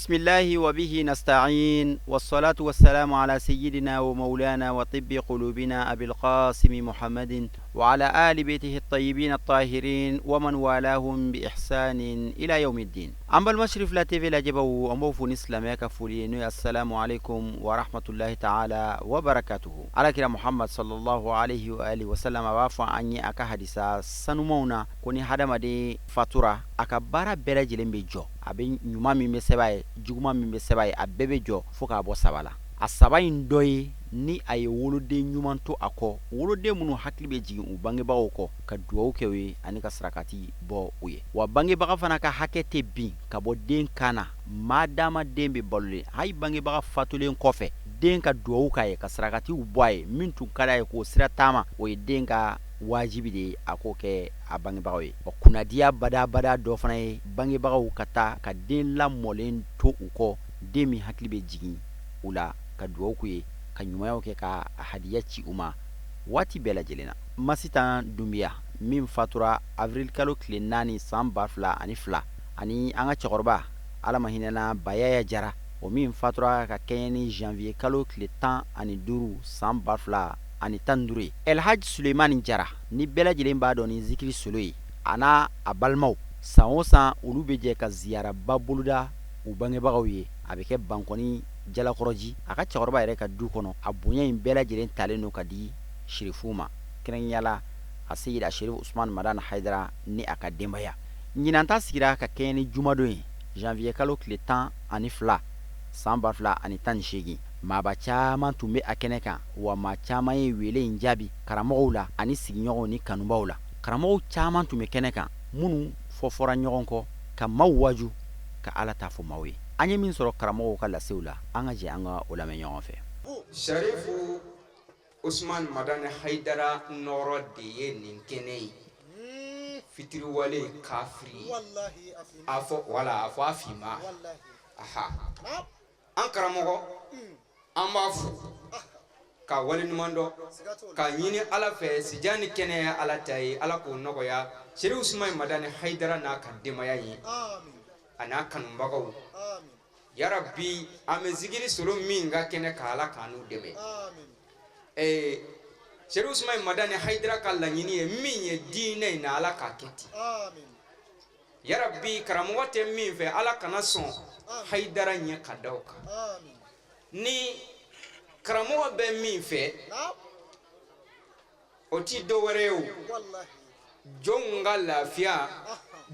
بسم الله وبه نستعين والصلاة والسلام على سيدنا ومولانا وطب قلوبنا أبي القاسم محمد وعلى آل بيته الطيبين الطاهرين ومن والاهم بإحسان إلى يوم الدين. أما المشرف لا تيفي لا جبو أموفو نسلم يكفولين. السلام عليكم ورحمة الله تعالى وبركاته. على كلا محمد صلى الله عليه وآله وسلم وافا أني أكا حديثا سنمونا كوني هدما دي فاتورة أكا بارا بلا جلن بجو abin nyuma min be sebaye juguma min be sebaye abebe jo foka bo sabala asaba indoyi ni ay wolode nyuman to ako wolode munu hakli be jigin u bange bawo ko ka duwo kewe ani ka sarakati bo uye wa bange baga fana ka hakete bin ka bo den kana madama dembe bolle hay bange baga fatulen kofe den ka duwo kaye ka sarakati u boye min tun kala ko sira tama o den ka wajibi de ako ke abange bawe o kunadiya bada do fana ye bange bagaw kata ka den la molen to uko demi hakli be jigin ula ka duwo kuye ka nyumayo ke ka hadiya ci uma wati bela jelena masita dumbiya min fatura avril kalo kle nani samba fla ani anga chorba ala mahinana bayaya jara o min fatura ka keni janvier kalo kle 10 ani duru samba fla ani tandure El Hajj Suleiman Jara ni bela jilen ba doni zikri soloyi ana abalmaw san ulu be je ka ziyara babuluda u bange bagawiye abeke bankoni jala koroji aka chorba yere ka du kono abunya in bela jilen taleno ka di shirifuma kren yala asiyida Sherif Usman Madan Haidara ni aka dembaya nyinanta sigira ka keni jumadoyi janvier kalo kle 10 ani fla samba fla ani tan shegi maba caman tun be a kɛnɛ kan wa ma caman ye wele in jaabi karamɔgɔw la ani sigiɲɔgɔnw ni kanubaw la karamɔgɔw caman tun be kɛnɛ kan minnu fɔfɔra ɲɔgɔn kɔ ka maaw waju ka ala ta fɔ maaw ye an ye min sɔrɔ karamɔgɔw ka lasew la an ka jɛ an ka o lamɛn ɲɔgɔn fɛ. Sharifu Usman Madan Haidara nɔrɔ de ye nin kɛnɛ ye fitiriwale kafiri a fɔ a fima aha an karamɔgɔ an b'a fo ka wali ɲuman dɔ ka ɲini ala fɛ sijani kɛnɛya ala ta ye ala k'o nɔgɔya Sherif Usman Madan Haidara n'a ka denbaya ye a n'a kanubagaw ya rabbi an bɛ zikiri solo min ka kɛnɛ ka ala k'anu dɛmɛ Sherif Usman Madan Haidara ka laɲini ye min ye diinɛ in na ala k'a kɛ ten ya rabbi karamɔgɔ tɛ min fɛ ala kana sɔn Haidara ɲɛ ka da o kan ni karamɔgɔ bɛ min fɛ o ti dɔ wɛrɛ ye o jɔnw ka lafiya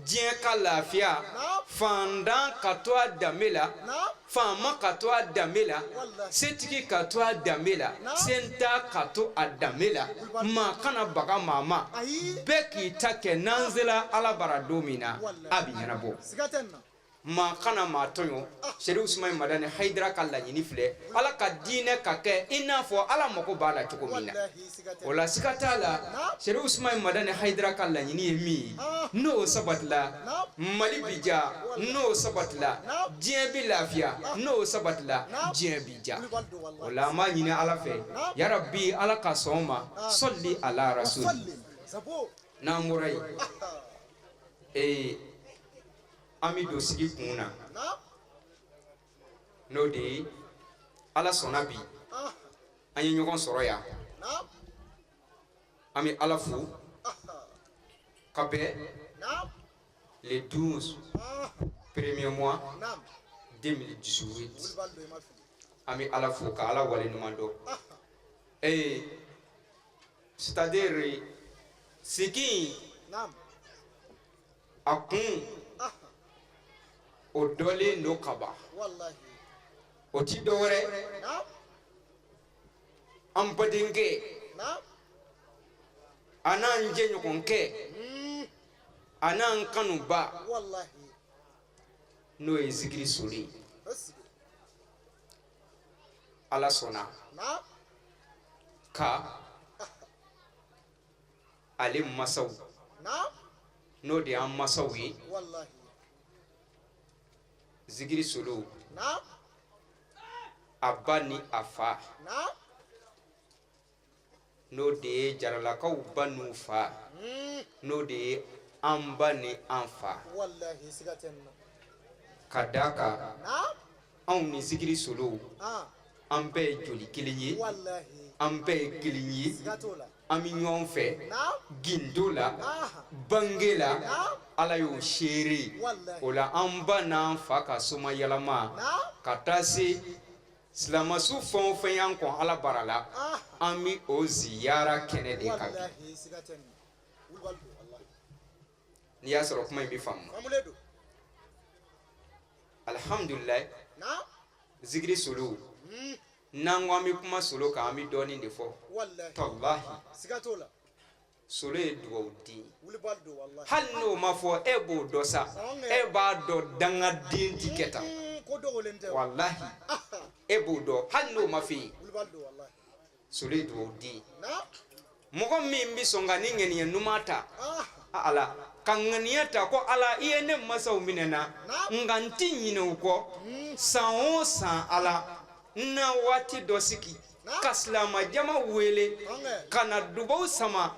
diɲɛ ka lafiya fandan ka to a danbe la faama ka to a danbe la setigi ka to a danbe la senta ka to a danbe la maa kana baga maa ma bɛɛ k'i ta kɛ n'an sera ala bara don min na a bɛ ɲɛnabɔ ma kana ma tonyo Sherif Usman Madan Haidara ka laɲini filɛ ala ka diinɛ ka kɛ i n'a fɔ ala mago b'a la cogo min na o la siga t'a la Sherif Usman Madan Haidara ka laɲini ye min ye n'o sabatila Mali bi ja n'o sabatila diɲɛ bi lafiya n'o sabatila diɲɛ bi ja o la an b'a ɲini ala fɛ ya rabbi ala ka sɔn ma sɔli ala rasul n'an bɔra yen an bɛ don sigi kun na n'o de ye ala sɔnna bi an ye ɲɔgɔn sɔrɔ yan an bɛ ala fo ka bɛn le 12 premier mois 2018 an bɛ ala fo ka ala wale ɲuman dɔn c'est-à-dire sigi a kun o dɔlen do ka ban o ti dɔ wɛrɛ an badenkɛ anan ɲɔgɔn kɛ anan kanuba wallahi n'o ye zikiri soli ye. Ala sɔnna ka ale masaw n'o de y'an masaw ye zikiri solo a ba ni a fa n'o de ye jaralakaw ba n'u fa n'o de ye an ba ni an fa ka d'a kan anw ni zikiri solo an bɛɛ ye joli kelen ye an bɛɛ ye kelen ye an bɛ ɲɔgɔn fɛ gindo la bange la ala y'o seere o la an ba n'an fa ka soma yɛlɛma ka taa se silamɛsu fɛn o fɛn y'an kɔn ala bara la an bɛ o ziyara kɛnɛ de kan bi n'i y'a sɔrɔ kuma in bɛ faamu alhamdulilayi zikiri solo n'an ko an bɛ kuma solo kan an bɛ dɔɔnin de fɔ tallahi solo ye dugawu di hali n'o ma fɔ e b'o dɔn sa e b'a dɔn dangaden ti kɛ tan wallahi e b'o dɔn hali n'o ma f'i ye solo ye dugawu di mɔgɔ min bɛ sɔn ka ni ŋaniya ɲuman ta ala ka ŋaniya ta ko ala i ye ne masaw minɛ na nka n ti ɲinɛ u kɔ san o san ala n na waati dɔ sigi ka silamɛ jama wele ka na dugawu sama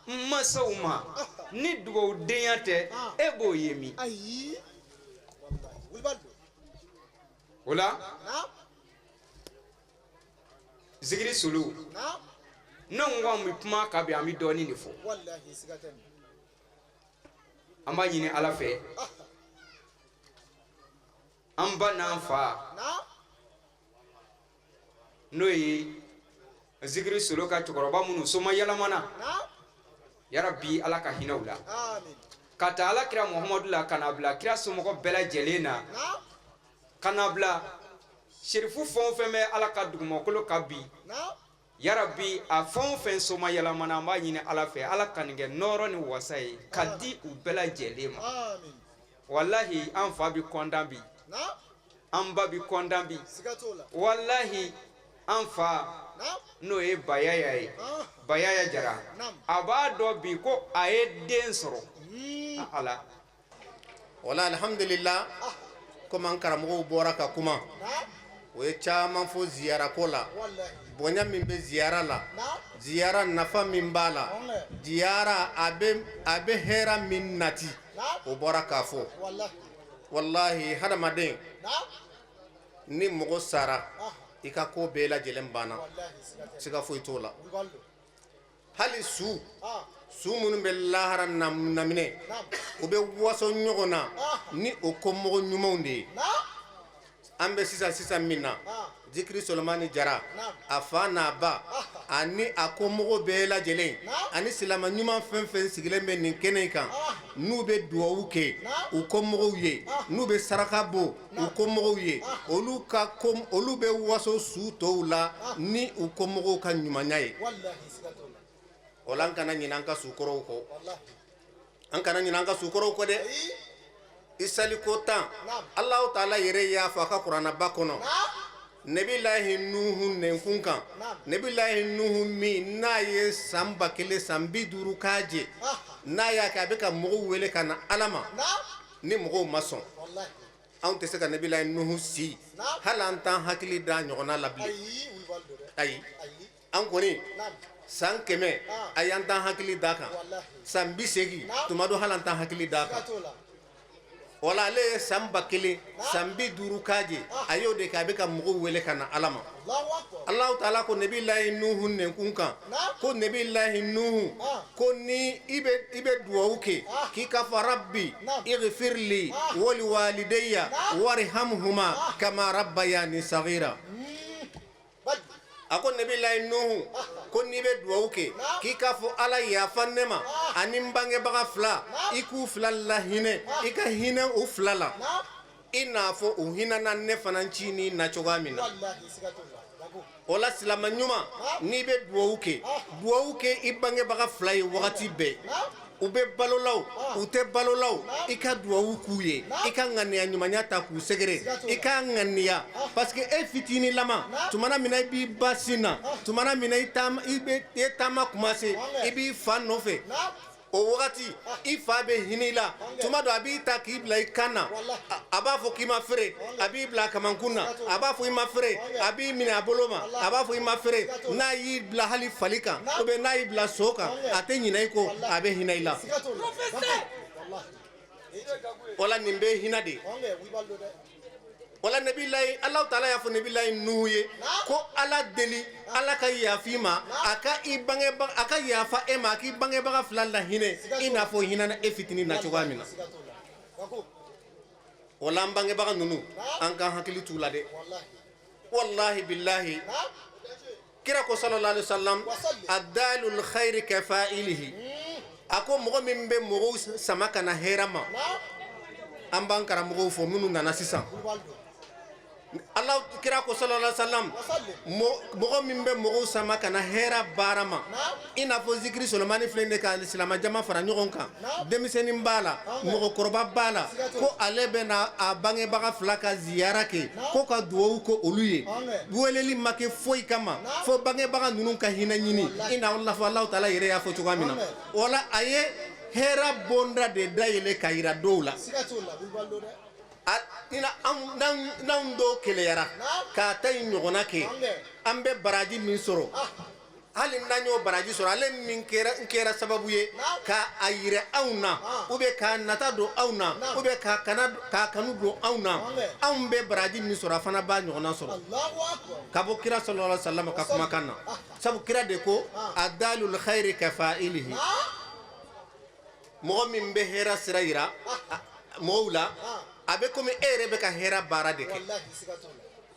n masaw ma ni dugawu denya tɛ e b'o ye min o la zikiri solo ne ko an bɛ kuma ka bi an bɛ dɔɔnin de fɔ an b'a ɲini ala fɛ an ba n'an fa n'o ye zikiri solo ka cɛkɔrɔba minnu soma yɛlɛmana yarabi ala ka hinɛw la ka taa ala kira muhamadu la ka na bila kira somɔgɔ bɛɛ lajɛlen na ka na bila serifu fɛn o fɛn bɛ ala ka dugumakolo ka bi yarabi a fɛn o fɛn soma yɛlɛmana an b'a ɲini ala fɛ ala ka nin kɛ nɔɔrɔ ni wasa ye ka di u bɛɛ lajɛlen ma wallahi an fa bi kɔntan bi an ba bi kɔntan bi wallahi an fa n'o ye bayaya ye bayaya jara a b'a dɔn bi ko a ye den sɔrɔ ala wala alhamdulillah comme an karamɔgɔw bɔra ka kuma o ye caman fɔ ziyara ko la bonya min bɛ ziyara la ziyara nafa min b'a la ziyara a bɛ hɛrɛ min nati o bɔra k'a fɔ wallahi hadamaden ni mɔgɔ sara i ka ko bɛɛ lajɛlen banna siga foyi t'o la hali su minnu bɛ lahara naminɛ o bɛ waso ɲɔgɔn na ni o kɔmɔgɔ ɲumanw de ye an bɛ sisan min na zikiri solomani jara a fa n'a ba ani a kɔmɔgɔ bɛɛ lajɛlen ani silamɛ ɲuman fɛn fɛn sigilen bɛ nin kɛnɛ in kan n'u bɛ duwawu kɛ u kɔmɔgɔw ye n'u bɛ saraka bɔ u kɔmɔgɔw ye olu bɛ waso su tɔw la ni u kɔmɔgɔw ka ɲumanya ye o la an kana ɲinɛ an ka sukɔrɔw kɔ dɛ isali ko 10 Allahu Taala yɛrɛ y'a fɔ a ka kuranaba kɔnɔ Nabilahi Nuhu nɛnkun kan Nabilahi Nuhu min n'a ye san 1000 san 50 k'a jɛ n'a y'a kɛ a bɛ ka mɔgɔw wele ka na Ala ma ni mɔgɔw ma sɔn anw tɛ se ka Nabilahi Nuhu si hali an t'an hakili da ɲɔgɔnna la bilen ayi an kɔni san 100 a y'an t'an hakili da kan san 80 tuma dɔ hali an t'an hakili da kan wala ale ye san 1000 san 50 k'a jɛ a y'o de kɛ a bɛ ka mɔgɔw wele ka na Ala ma Allahu Taala ko Nabilahi Nuhu nɛnkun kan ko Nabilahi Nuhu ko ni i bɛ duwawu kɛ k'i ka fɔ Rabbi ighfirli wali walidayya warhamhuma kama rabbayani saghira a ko Nabilahi Nuhu ko n'i bɛ duwawu kɛ k'i ka fɔ Ala yafa ne ma ani n bangebaga 2 i k'u 2 lahinɛ i ka hinɛ u 2 la ina fo u hinana ne fana cini na cogoya min na o la silama ɲuman n'i bɛ duwawu kɛ i bangebaga fila ye wagati bɛɛ u bɛ balolaw u tɛ balolaw i ka duwawu k'u ye i ka ŋaniya ɲumanya ta k'u sɛgɛrɛ i ka ŋaniya parce que e fitini lama tumana mina i b'i ba sin na tumana mina i taama kuma se i b'i fa nɔfɛ o wagati i fa bɛ hinɛ i la tuma dɔ a b'i ta k'i bila i kan na a b'a fɔ k'i ma fere a b'i bila kamankun na a b'a fɔ i ma fere a b'i minɛ a bolo ma a b'a fɔ i ma fere n'a y'i bila hali fali kan ou bien n'a y'i bila so kan a tɛ ɲinɛ i ko a bɛ hinɛ i la wala nin bɛ hinɛ de wala nabilayi Allahu taala y'a fɔ nabilayi Nuhu ye ko ala deli ala ka yafi ma a ka yafa e ma a k'i bangebaga fila la hinɛ i n'a fɔ hinɛna e fitini na cogoya min na wala an bangebaga ninnu an ka hakili t'u la dɛ wallahi billahi kira ko sallallahu alaihi wasallam adalul khairi kafa'ilihi a ko mɔgɔ min bɛ mɔgɔw sama ka na hɛrɛ ma an b'an karamɔgɔw fɔ minnu nana sisan Allah kira ko sallallahu alaihi wasallam mɔgɔ min bɛ mɔgɔw sama ka na hɛrɛ baara ma i n'a fɔ zikiri Solomani filɛ ne ka silamɛ jama fara ɲɔgɔn kan denmisɛnnin b'a la mɔgɔkɔrɔba b'a la ko ale bɛ na a bangebaga fila ka ziyara kɛ ko ka duwawu ko olu ye weleli ma kɛ foyi kama fo bangebaga ninnu ka hinɛ ɲini i n'a fɔ Allahu taala yɛrɛ y'a fɔ cogoya min na wala a ye hɛrɛ bonda de dayɛlɛ ka yira dɔw la n'anw dɔw keleyara k'a ta in ɲɔgɔnna kɛ an bɛ baraji min sɔrɔ hali n'an y'o baraji sɔrɔ ale min kɛra sababu ye k'a yira anw na ou bien k'a nata don anw na ou bien k'a kanu don anw na anw bɛ baraji min sɔrɔ a fana b'a ɲɔgɔnna sɔrɔ ka bɔ kira sallallahu alaihi wasallam ka kumakan na sabu kira de ko adalul khairi kafa'ilihi mɔgɔ min bɛ hɛrɛ sira yira mɔgɔw la a bɛ komi e yɛrɛ bɛ ka hɛrɛ baara de kɛ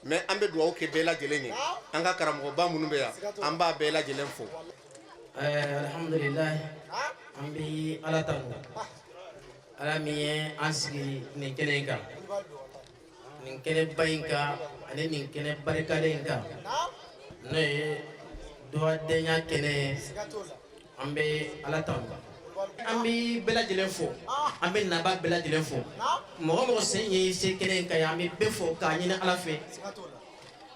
mais an bɛ duwawu kɛ bɛɛ lajɛlen ye an ka karamɔgɔba minnu bɛ yan an b'a bɛɛ lajɛlen fo alhamdulillah an bɛ ala tanu ala min ye an sigi nin kɛnɛ in kan nin kɛnɛba in kan ani nin kɛnɛ barikalen in kan n'o ye duwadenya kɛnɛ ye an bɛ ala tanu an bɛ bɛɛ lajɛlen fo an bɛ naba bɛɛ lajɛlen fo mɔgɔ mɔgɔ sen ye se kɛnɛ in kan an bɛ bɛɛ fo k'a ɲini ala fɛ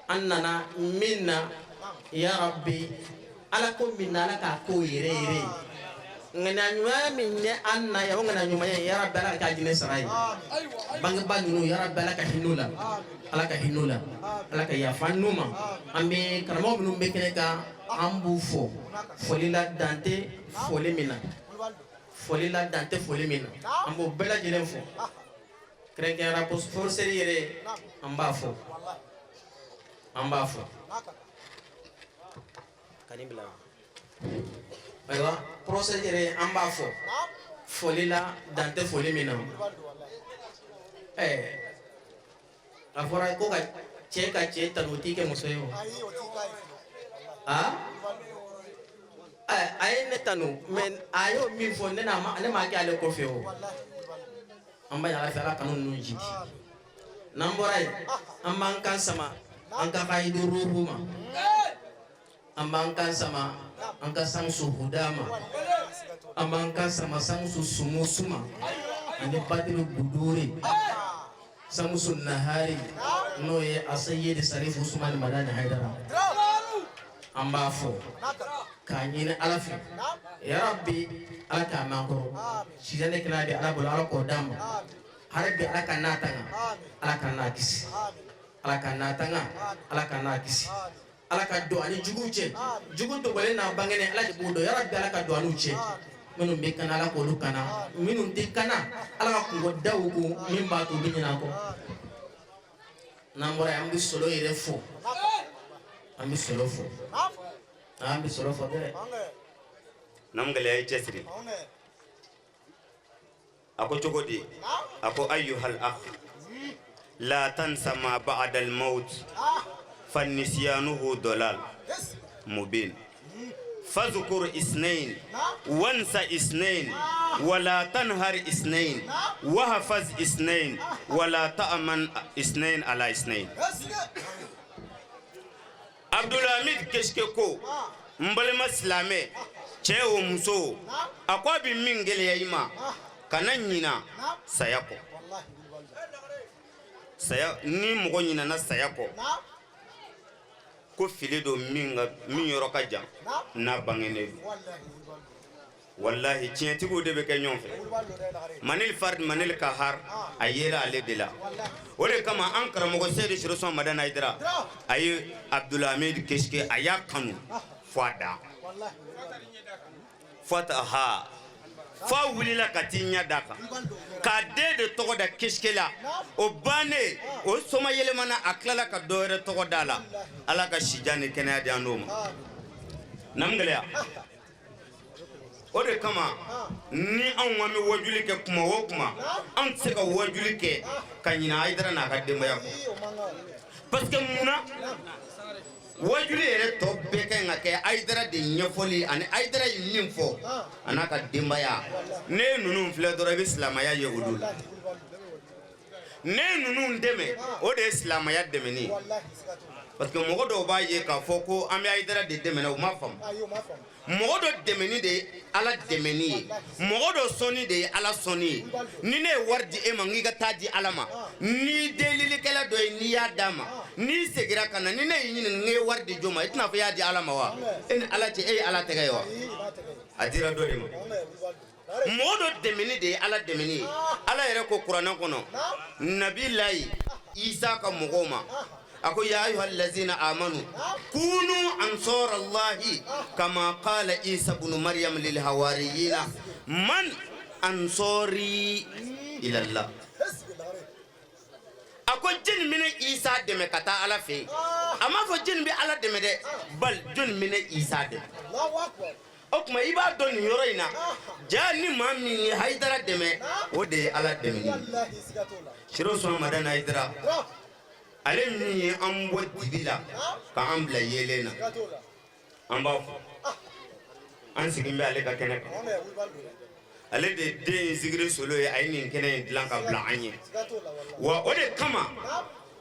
an nana min na ya rabbi ala ko min na ala k'a ko yɛrɛ yɛrɛ ŋana ɲuman min ye an na ya o ŋana ɲuman ye ya rabbi ala k'a jinɛ sara ye bangebaa ninnu ya rabbi ala ka hinɛ la ala ka hinɛ la ala ka yafa n'u ma an bɛ karamɔgɔ minnu bɛ kɛnɛ kan an b'u fo foli la dan tɛ foli min na foli la dan tɛ foli min na an b'o bɛɛ lajɛlen fo kɛrɛnkɛrɛnnenya professeur yɛrɛ an b'a fo kani bila ayiwa professeur yɛrɛ an b'a fo foli la dan tɛ foli min na a fɔra ko ka cɛ tanu o t'i kɛ muso ye o a ye ne tanu mais a y'o min fɔ ne m'a kɛ ale kɔfɛ o an b'a ɲaga fɛ ala kanu ninnu jigi n'an bɔra yen an b'an kan sama an ka kayidu ruhu ma an b'an kan sama an ka sansu huda ma an b'an kan sama sansu sumusu ma ani badiri buduri sansu nahari n'o ye a sayyidi sarifu usman madani haidara an b'a fɔ k'a ɲini ala fɛ ya rabbi ala k'a mɛn an kɔrɔ sisan ne kɛnɛ bɛ ala bolo ala k'o d'a ma hali ala ka n'a tanga ala ka n'a kisi ala ka n'a tanga ala ka n'a kisi ala ka don ani juguw cɛ jugu dogolen n'a bangenen ala de b'o dɔn ya rabbi ala ka don an'u cɛ minnu bɛ kana ala k'olu kana minnu tɛ kana ala ka kungo da u kun min b'a to u bɛ ɲinɛ an kɔ n'an bɔra yen an bɛ sɔlɔ yɛrɛ fo an bɛ sɔlɔ fo an bɛ sɔlɔ fo dɛ nam gɛlɛya i cɛsiri a ko cogo di a ko ayyuhal akh la tansa ma ba'da al maut fannisyanuhu dalal mubin فاذكر اثنين وانسى اثنين ولا تنهر اثنين وحفظ اثنين ولا تأمن اثنين على اثنين. عبد الحميد كشكو مبلما سلامه چه ومسو اكو بي من گليما كاننينا سياكو saya ni mogo nyina na saya ko fili do min yoro ka jam na bangene wallahi tienti go de be ka nyon fe manil fard manil kahar ayela ale dela wole kama ankara mogo sedi shiro son madana idra ay Abdul Hamid Keshke aya kanu fada fata ha fa wulila katinya daka ka de togo da Keshkela o bane o soma yelemana aklala ka doere togo dala ala ka shijani kenya de anoma namgaleya o de kama ni an wami wajuli ke kuma wo kuma an se ka wajuli ke kanyina aidara na ka demaya ko parce que muna wajuli ere to beke ngake aidara de nyefoli ani aidara yimfo anaka demaya ne nunu fle do rabi islamaya yehudul ne nunu ndeme o de islamaya demeni parce que mogo do ba ye ka foko am aidara de demena o mafam mogo do demeni de ala demeni mogo do soni de ala soni ni ne wardi e mangi ga taji alama ni delili kala do ni ya dama ni segira kana ni ne yin nge wardi joma itna fa ya di alama wa en ala ti e ala te gaywa adira do de modo demeni de ala demeni ala yere ko qur'an kono nabillahi isa ka mogoma ako ya ayyuhal ladzina amanu kunu ansarallahi kama qala isa ibn maryam lil hawariyina man ansari ila allah ako jin mine isa deme kata ala fe ama fo jin bi ala deme de bal jin mine isa de Allahu akbar okuma iba don yoro ina jani mami haidara deme o de ala deme wallahi sigatola shiro so madana haidara ale ni ambo dibila ka ambla yelena amba an sigimbe ale ka kene ale de zigre solo e ayni kene dilanka bla anye wa ode kama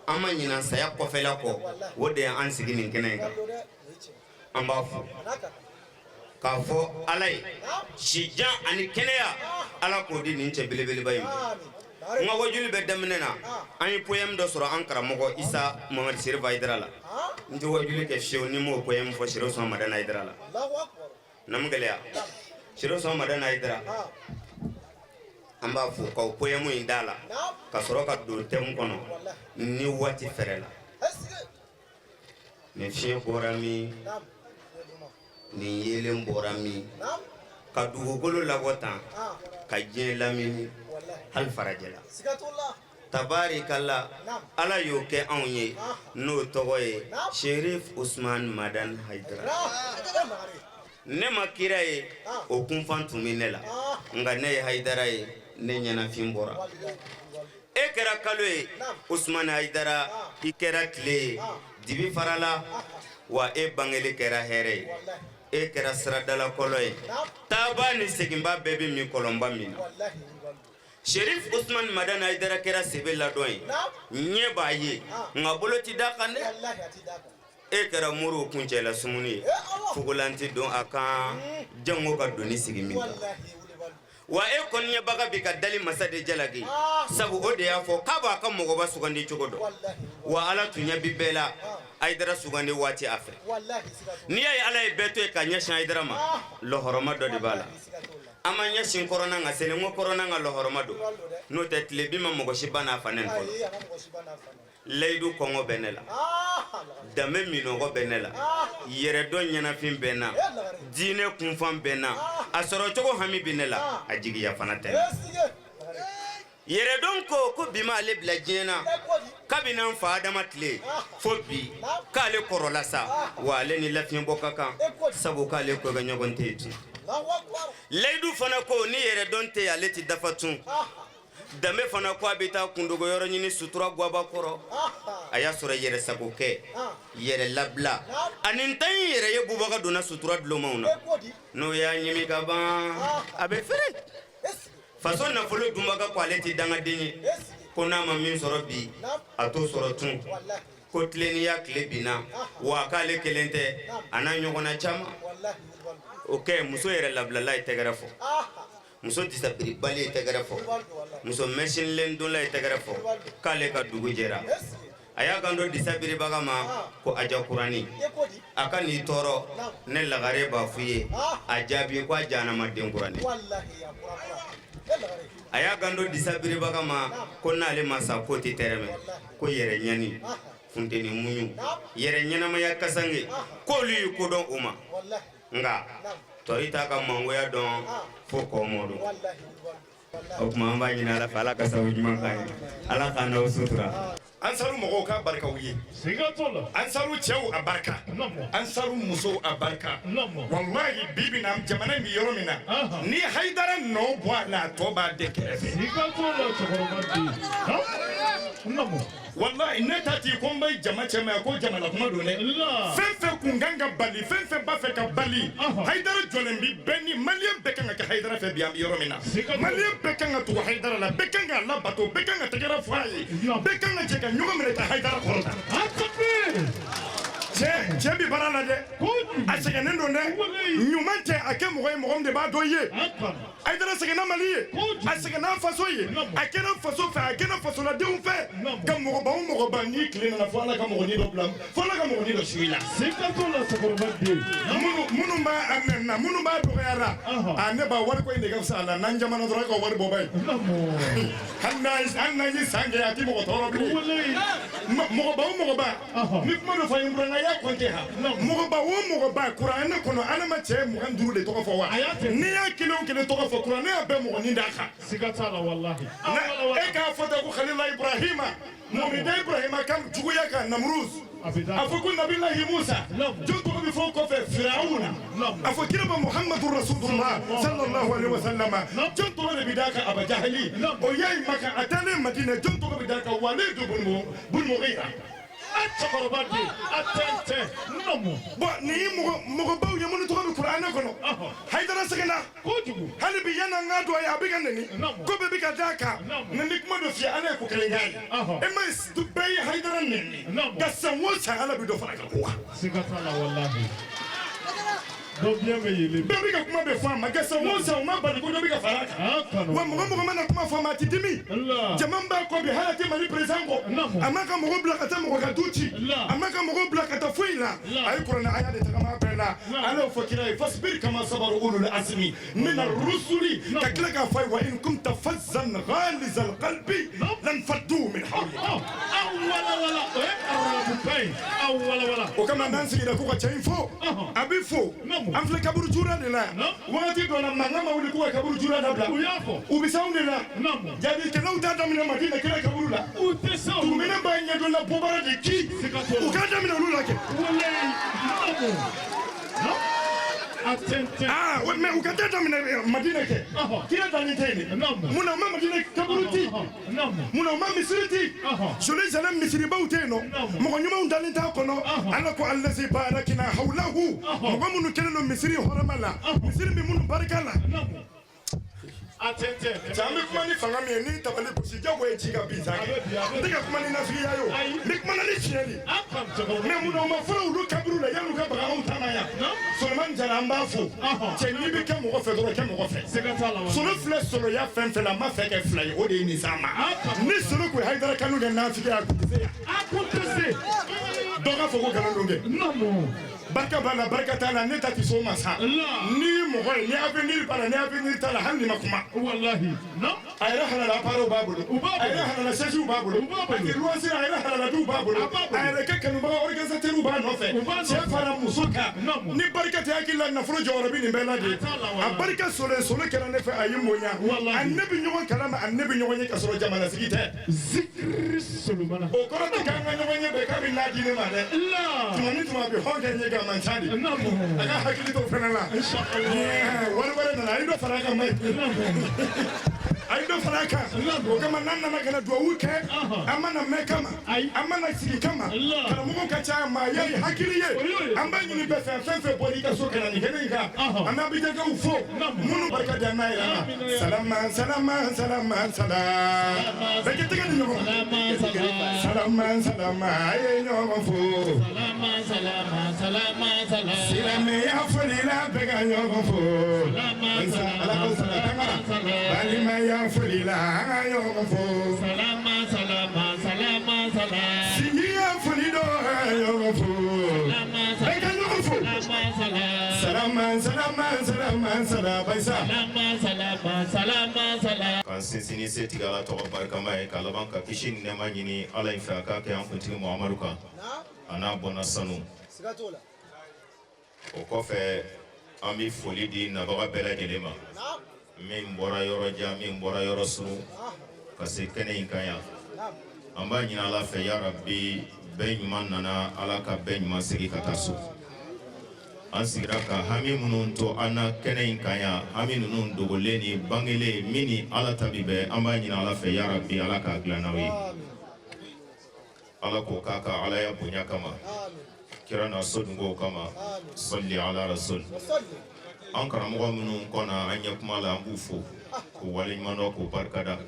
amanyina saya ko fela ko wode an sigini kene ka amba ka fo alai shija ani kene ya ala ko di ni chebelebele bayi nga wajuli be damnena ani poem do soro ankara mogo isa Muhammad Sirif Aidrala nti wajuli ke shew ni mo poem fo shiro so madana Aidrala Allahu akbar namgaleya shiro so madana Aidra amba fu ko poem indala ka soro ka do tem kono ni wati ferela ni fiye borami ni yelem borami ka dugogolo lagotan ka jin lamini hal farajala tabarikallah ala yoke onye no togoye Sherif Usman Madan Haidara ne makiraye o kunfantu minela nga ne Haidara ne nyana fimbora ekera kaloye Usman Haidara ikera kle dibi farala wa e bangele kera here e kera sradala koloye tabani segimba bebe mi kolomba mina Sherif Usman Madan Haidara kera sebela doy nye baye ngaboloti dakane e kera muru kunjela sumuni fugulanti don aka jango ka doni sigimi wa e konye baga bika dali masade jalagi sabu ode ya fo kaba ka mogo ba sugandi chogodo wa ala tunya bibela Haidara sugandi wati afe ni ay ala e beto e kanya shan Haidara ma lo horoma do dibala amanya shin corona nga sele ngo corona nga lo horoma do no tetle bima mogo shibana fanen ko leidu kongo benela dame minogo benela yere don nyana fin bena dine kunfan bena asoro chogo hami benela ajigi ya fanate yere don ko bima ale blajena kabina fa adamatle fobi kale korola sa wale ni lafin bokaka sabu kale ko ganyo gonte leidu fana ko ni yere don te aleti dafatun Dame fana ko a bɛ taa kundogo yɔrɔ ɲini sutura guaba kɔrɔ. A y'a sɔrɔ yɛrɛ sago kɛ, yɛrɛ labila. Ani n ta in yɛrɛ ye bubaga donna sutura dulonmanw na. N'o y'a ɲimi ka ban, a bɛ feere. Faso nafolo dunbaga ko ale tɛ dangaden ye. Ko n'a ma min sɔrɔ bi, a t'o sɔrɔ tun. Ko tileniya tile binna, wa k'ale kelen tɛ, a n'a ɲɔgɔnna caman. O kɛ muso yɛrɛ labilala ye tɛgɛrɛ fɔ. Muso disabiribali ye tɛgɛrɛ fɔ. Muso mɛsinilen donla ye tɛgɛrɛ fɔ. K'ale ka dugu jɛra. A y'a kan to disabiribaga ma ko ajakurani. A ka n'i tɔɔrɔ, ne lagare b'a f'i ye. A jaabi ko a jahanamaden kurani. A y'a kan to disabiribaga ma ko n'ale ma sa ko tɛ tɛrɛmɛ. Ko yɛrɛ ɲani, funteni muɲu, yɛrɛ ɲɛnamaya kasange, k'olu y'i kodɔn o ma. Nka tɔri t'a ka mangoya dɔn fo kɔmɔ don. O tuma an b'a ɲini Ala fɛ Ala ka sababu ɲuman k'an ye. Ala k'an n'aw sutura. Ansaru mɔgɔw ka barikaw ye. Siga t'o la. Ansaru cɛw a barika. Ansaru musow a barika. Wallahi bi bi na jamana in bɛ yɔrɔ min na. Ni Hayidara nɔ bɔ a la a tɔ b'a den kɛrɛfɛ. Siga t'o la cɛkɔrɔba den. Wallahi ne ta ti ko n bɛ jama cɛ ma ko jamana kuma don dɛ. Fɛn fɛn kun kan ka bali, fɛn fɛn b'a fɛ ka bali. Hayidara jɔlen bi bɛɛ ni maliyɛn bɛɛ kan ka kɛ Hayidara fɛ bi an bɛ yɔrɔ min na. Maliyɛn bɛɛ kan ka tugu Hayidara la, bɛɛ kan k'a labato, bɛɛ kan ka tɛgɛrɛ fɔ a ye, bɛɛ kan ka jɛ ka ɲɔgɔn minɛ ka Hayidara kɔrɔta. Cɛ bi baara la dɛ, a sɛgɛnnen don dɛ, ɲuman tɛ a kɛ mɔgɔ ye mɔgɔ min de b'a dɔn i ye. Hayidara sɛgɛnna Mali ye, a sɛgɛnna faso ye, a kɛra faso fɛ, a kɛra fasoladenw fɛ, ka mɔgɔba o mɔgɔba n'i tile nana fo Ala ka mɔgɔnin dɔ bila, fo Ala ka mɔgɔnin dɔ suit i la. Minnu b'a nɛnna, minnu b'a dɔgɔyara, ne b'a wari ko in de ka fisa a la, n'an jamana dɔrɔn ka wari bɔ ba ye. Hali n'an ye san kɛ a tɛ mɔgɔ tɔɔrɔ bilen. Mɔgɔba o mɔgɔba, ni kuma dɔ fɔ n bɔra y'a kɔnte ha. Mɔgɔba o mɔgɔba kuranɛ kɔnɔ Ala ma cɛ 25 de tɔgɔ fɔ wa? N'i y'a kelen o kelen tɔgɔ fɔ kuranɛ y'a bɛɛ mɔgɔnin d'a kan. Siga t'a la wallahi. E k'a fɔ ten ko Khalila Ibrahima, mɔmida Ibrahima ka juguya kan Namruz. A fɔ ko Nabilahi Musa, jɔn tɔgɔ bɛ fɔ o kɔfɛ Firawuna. A fɔ kira Muhammadu Rasulullah sallallahu alaihi wa sallama, jɔn tɔgɔ de bɛ d'a kan Aba Jahali. O y'a ye Maka a taalen Madina, jɔn tɔgɔ bɛ d'a kan Walid bun Mughira. Cɛkɔrɔba den, a tɛntɛn, bon nin ye mɔgɔbaw ye minnu tɔgɔ bɛ kuranɛ kɔnɔ. Hayidara sɛgɛnna kojugu, hali bi yanni an k'a dɔn a ye a bɛ ka nɛni, ko bɛɛ bɛ ka d'a kan, ni kuma dɔ f'i ye Ala ye ko kelen k'a ye. E ma ye bɛɛ ye Hayidara nɛni, ka san o san Ala bɛ dɔ fara ka ko kan. Siga t'a la wallahi. Bɛɛ bɛ ka kuma bɛ fɔ a ma, ka san o san o ma bali ko dɔ bɛ ka fara a kan. Wa mɔgɔ mɔgɔ mana kuma fɔ a ma a tɛ dimi. Jama b'a kɔ bi hali a tɛ Mali président kɔ. A ma ka mɔgɔ bila ka taa mɔgɔ ka du ci, a ma ka mɔgɔ bila ka taa foyi la. A ye kuranɛ aya de tagama bɛɛ la. Ale y'o fɔ kira ye fasbir kama sabara ulul azmi mina rusuli, ka tila k'a fɔ a ye wa in kunta fazzan ghalizal qalbi lanfaddu min hawlik. O kama n'an sigira ko ka cɛ in fo, a bɛ fo. An filɛ kaburu jura de la, wagati dɔ la mankan ma wuli k'u ka kaburu jura dabila. U y'a fɔ. U bɛ s'anw de la. Jaabikɛlaw t'a daminɛ Madina kira kaburu la. U tɛ se o ma. Minɛn b'a ɲɛdɔn la bɔbara de ci. U k'a daminɛ olu la kɛ. Mais u ka taa daminɛ Madina kɛ. Kira dalen tɛ yen de. Munna u ma Madina kaburu ti? Munna u ma misiri ti? Jerusalem misiribaw tɛ yen nɔ. Mɔgɔ ɲumanw dalen t'a kɔnɔ. Ala ko allazi barakina hawlahu. Mɔgɔ minnu kɛlen don misiri hɔrɔma la. Misiri bɛ minnu barika la. An bɛ kuma ni fanga min ye ni tabali gosi jago ye ci ka bin sanfɛ. N tɛ ka kuma ni nafigiya ye o, n bɛ kuma ni tiɲɛ de. Mais munna u ma fɔlɔ olu kaburu la yanni u ka baga anw ta ma yan. Solomani Jara an b'a fo. Cɛ n'i bɛ kɛ mɔgɔ fɛ dɔrɔn kɛ mɔgɔ fɛ. Solo filɛ soloya fɛn fɛn la n ma fɛ kɛ fila ye o de ye nin s'a ma. Ni Solo kun ye Hayidara Kanu kɛ nafigiya a kun tɛ se yan. A kun tɛ se. Dɔ ka fɔ ko nkalon don kɛ. Barika b'a la barika t'a la ne ta tɛ s'o ma sa. Ni mɔgɔ ye ni avenir b'a la ni avenir t'a la hali ni ma kuma. Wallahi. A yɛrɛ halala appareil b'a bolo. A yɛrɛ halala chaise b'a bolo. Parce que loisir a yɛrɛ halaladuw b'a bolo. A yɛrɛ kɛ kanubaga organisateur b'a nɔfɛ. Cɛ fara muso kan. Ni barika tɛ hakili la nafolo jɔyɔrɔ bɛ nin bɛɛ la de. A barika Solo kɛra ne fɛ a ye mɔnya. A ne bɛ ɲɔgɔn kalama a ne bɛ ɲɔgɔn ye ka sɔrɔ jamana sigi tɛ. Zikiri Solomana. O kɔrɔ tɛ k'an ka ɲɔgɔn ye bɛɛ k'a bɛ n'a di ne ma dɛ. Tuma ni tuma bɛ hɔn kɛ ɲɛ kan man ca de. A ka hakili to fana la. Wari wɛrɛ nana a ye dɔ fara a kan mayi. ay do fara kan o kama nan nana kana duwawu kɛ an mana mɛn kama an mana sigi kama karamɔgɔ ka ca maa yɛrɛ hakili ye an b'a ɲini bɛɛ fɛ fɛn fɛn bɔra i ka so ka na nin kɛnɛ in kan an b'a bijɛkɛw fo minnu barika da n'a yɛrɛ la salama salama salama salam bɛɛ k'i tɛgɛ di ɲɔgɔn salama salama a ye ɲɔgɔn fo salama salama salama salama silamɛya foli la bɛɛ ka ɲɔgɔn fo ala ko salama balimaya foli la an ka ɲɔgɔn fo salama salama salama salama sinjiya foli dɔ an ka ɲɔgɔn fo bɛɛ ka ɲɔgɔn fo salama salama salama salama bayisa salama salama salama salama kan sinsinni se tigɛ ala tɔgɔ barikama ye k'a laban ka kisi ni nɛɛma ɲini ala in fɛ a k'a kɛ an kuntigi muhamadu kan a n'a bɔnna sanu o kɔfɛ an bɛ foli di nabaga bɛɛ lajɛlen ma min bɔra yɔrɔ jan min bɔra yɔrɔ sunu ka se kɛnɛ in kan yan an b'a ɲini ala fɛ ya rabi bɛɛ ɲuman nana ala ka bɛɛ ɲuman segin ka taa so an sigira ka hami minnu to an na kɛnɛ in kan yan hami ninnu dogolen ni bangelen min ni ala ta bi bɛɛ an b'a ɲini ala fɛ ya rabi ala k'a dilan n'aw ye ala ko k'a ka alaya bonya kama kira na sodungo kama salli ala rasul an karamɔgɔ minnu kɔnna an ɲɛ kuma la an b'u fo k'u waleɲuman dɔn k'u barikada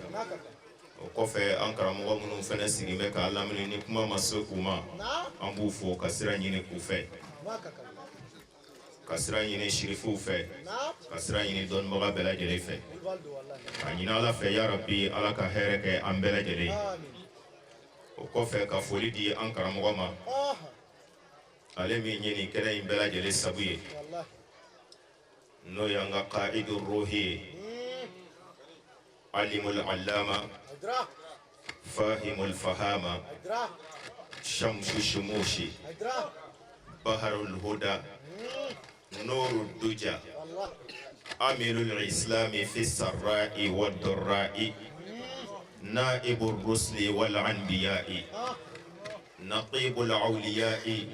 o kɔfɛ an karamɔgɔ minnu fɛnɛ sigin bɛ k'a lamini ni kuma ma se u ma an b'u fo ka sira ɲini k'u fɛ ka sira ɲini shirifuw fɛ ka sira ɲini dɔnnibaga bɛɛ lajɛlen fɛ ka ɲini ala fɛ ya rabi ala ka hɛrɛ kɛ an bɛɛ lajɛlen o kɔfɛ ka foli di an karamɔgɔ ma ale min ɲini kɛnɛ in bɛɛ lajɛlen sabu ye n'o y'an ka qa'idu ruhi ye alimul allama fahimul fahama shamsu shumushi baharul huda nuru duja amirul islami fi sarra'i wad darra'i naibur rusli wal anbiya'i نقيب الأولياء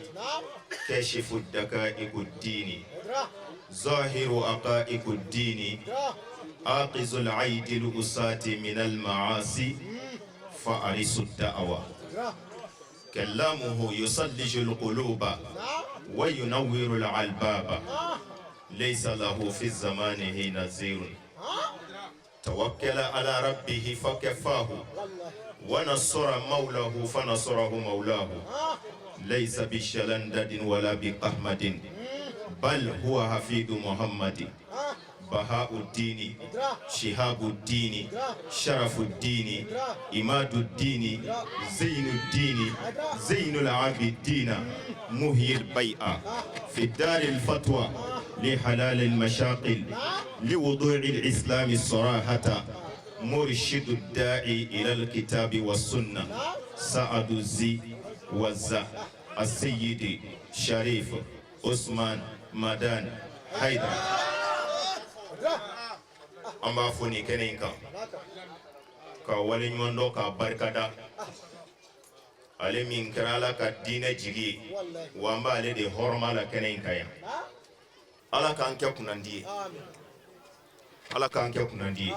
كاشف الدقائق الدين ظاهر أقائق الدين آقز العيد الأساة من المعاصي فأرس الدعوة كلامه يصلج القلوب وينور العلباب ليس له في الزمان نظير توكل على ربه فكفاه ونصر مولاه فنصره مولاه ليس بشلندد ولا بقحمد بل هو حفيد محمد بهاء الدين شهاب الدين شرف الدين إماد الدين زين الدين زين العابدين مهي البيئة في الدار الفتوى لحلال المشاقل لوضوع الإسلام الصراحة مرشد الداعي إلى الكتاب والسنة سعد الزي والزا السيد شريف عثمان مدان حيدر أما فوني كنينكا كوالين مندو كبركدا ale min kɛra ala ka diinɛ jigi wa an b'ale de hɔrɔma la kɛnɛ in kan yan ala k'an kɛ kunnandi ye ala k'an kɛ kunnandi ye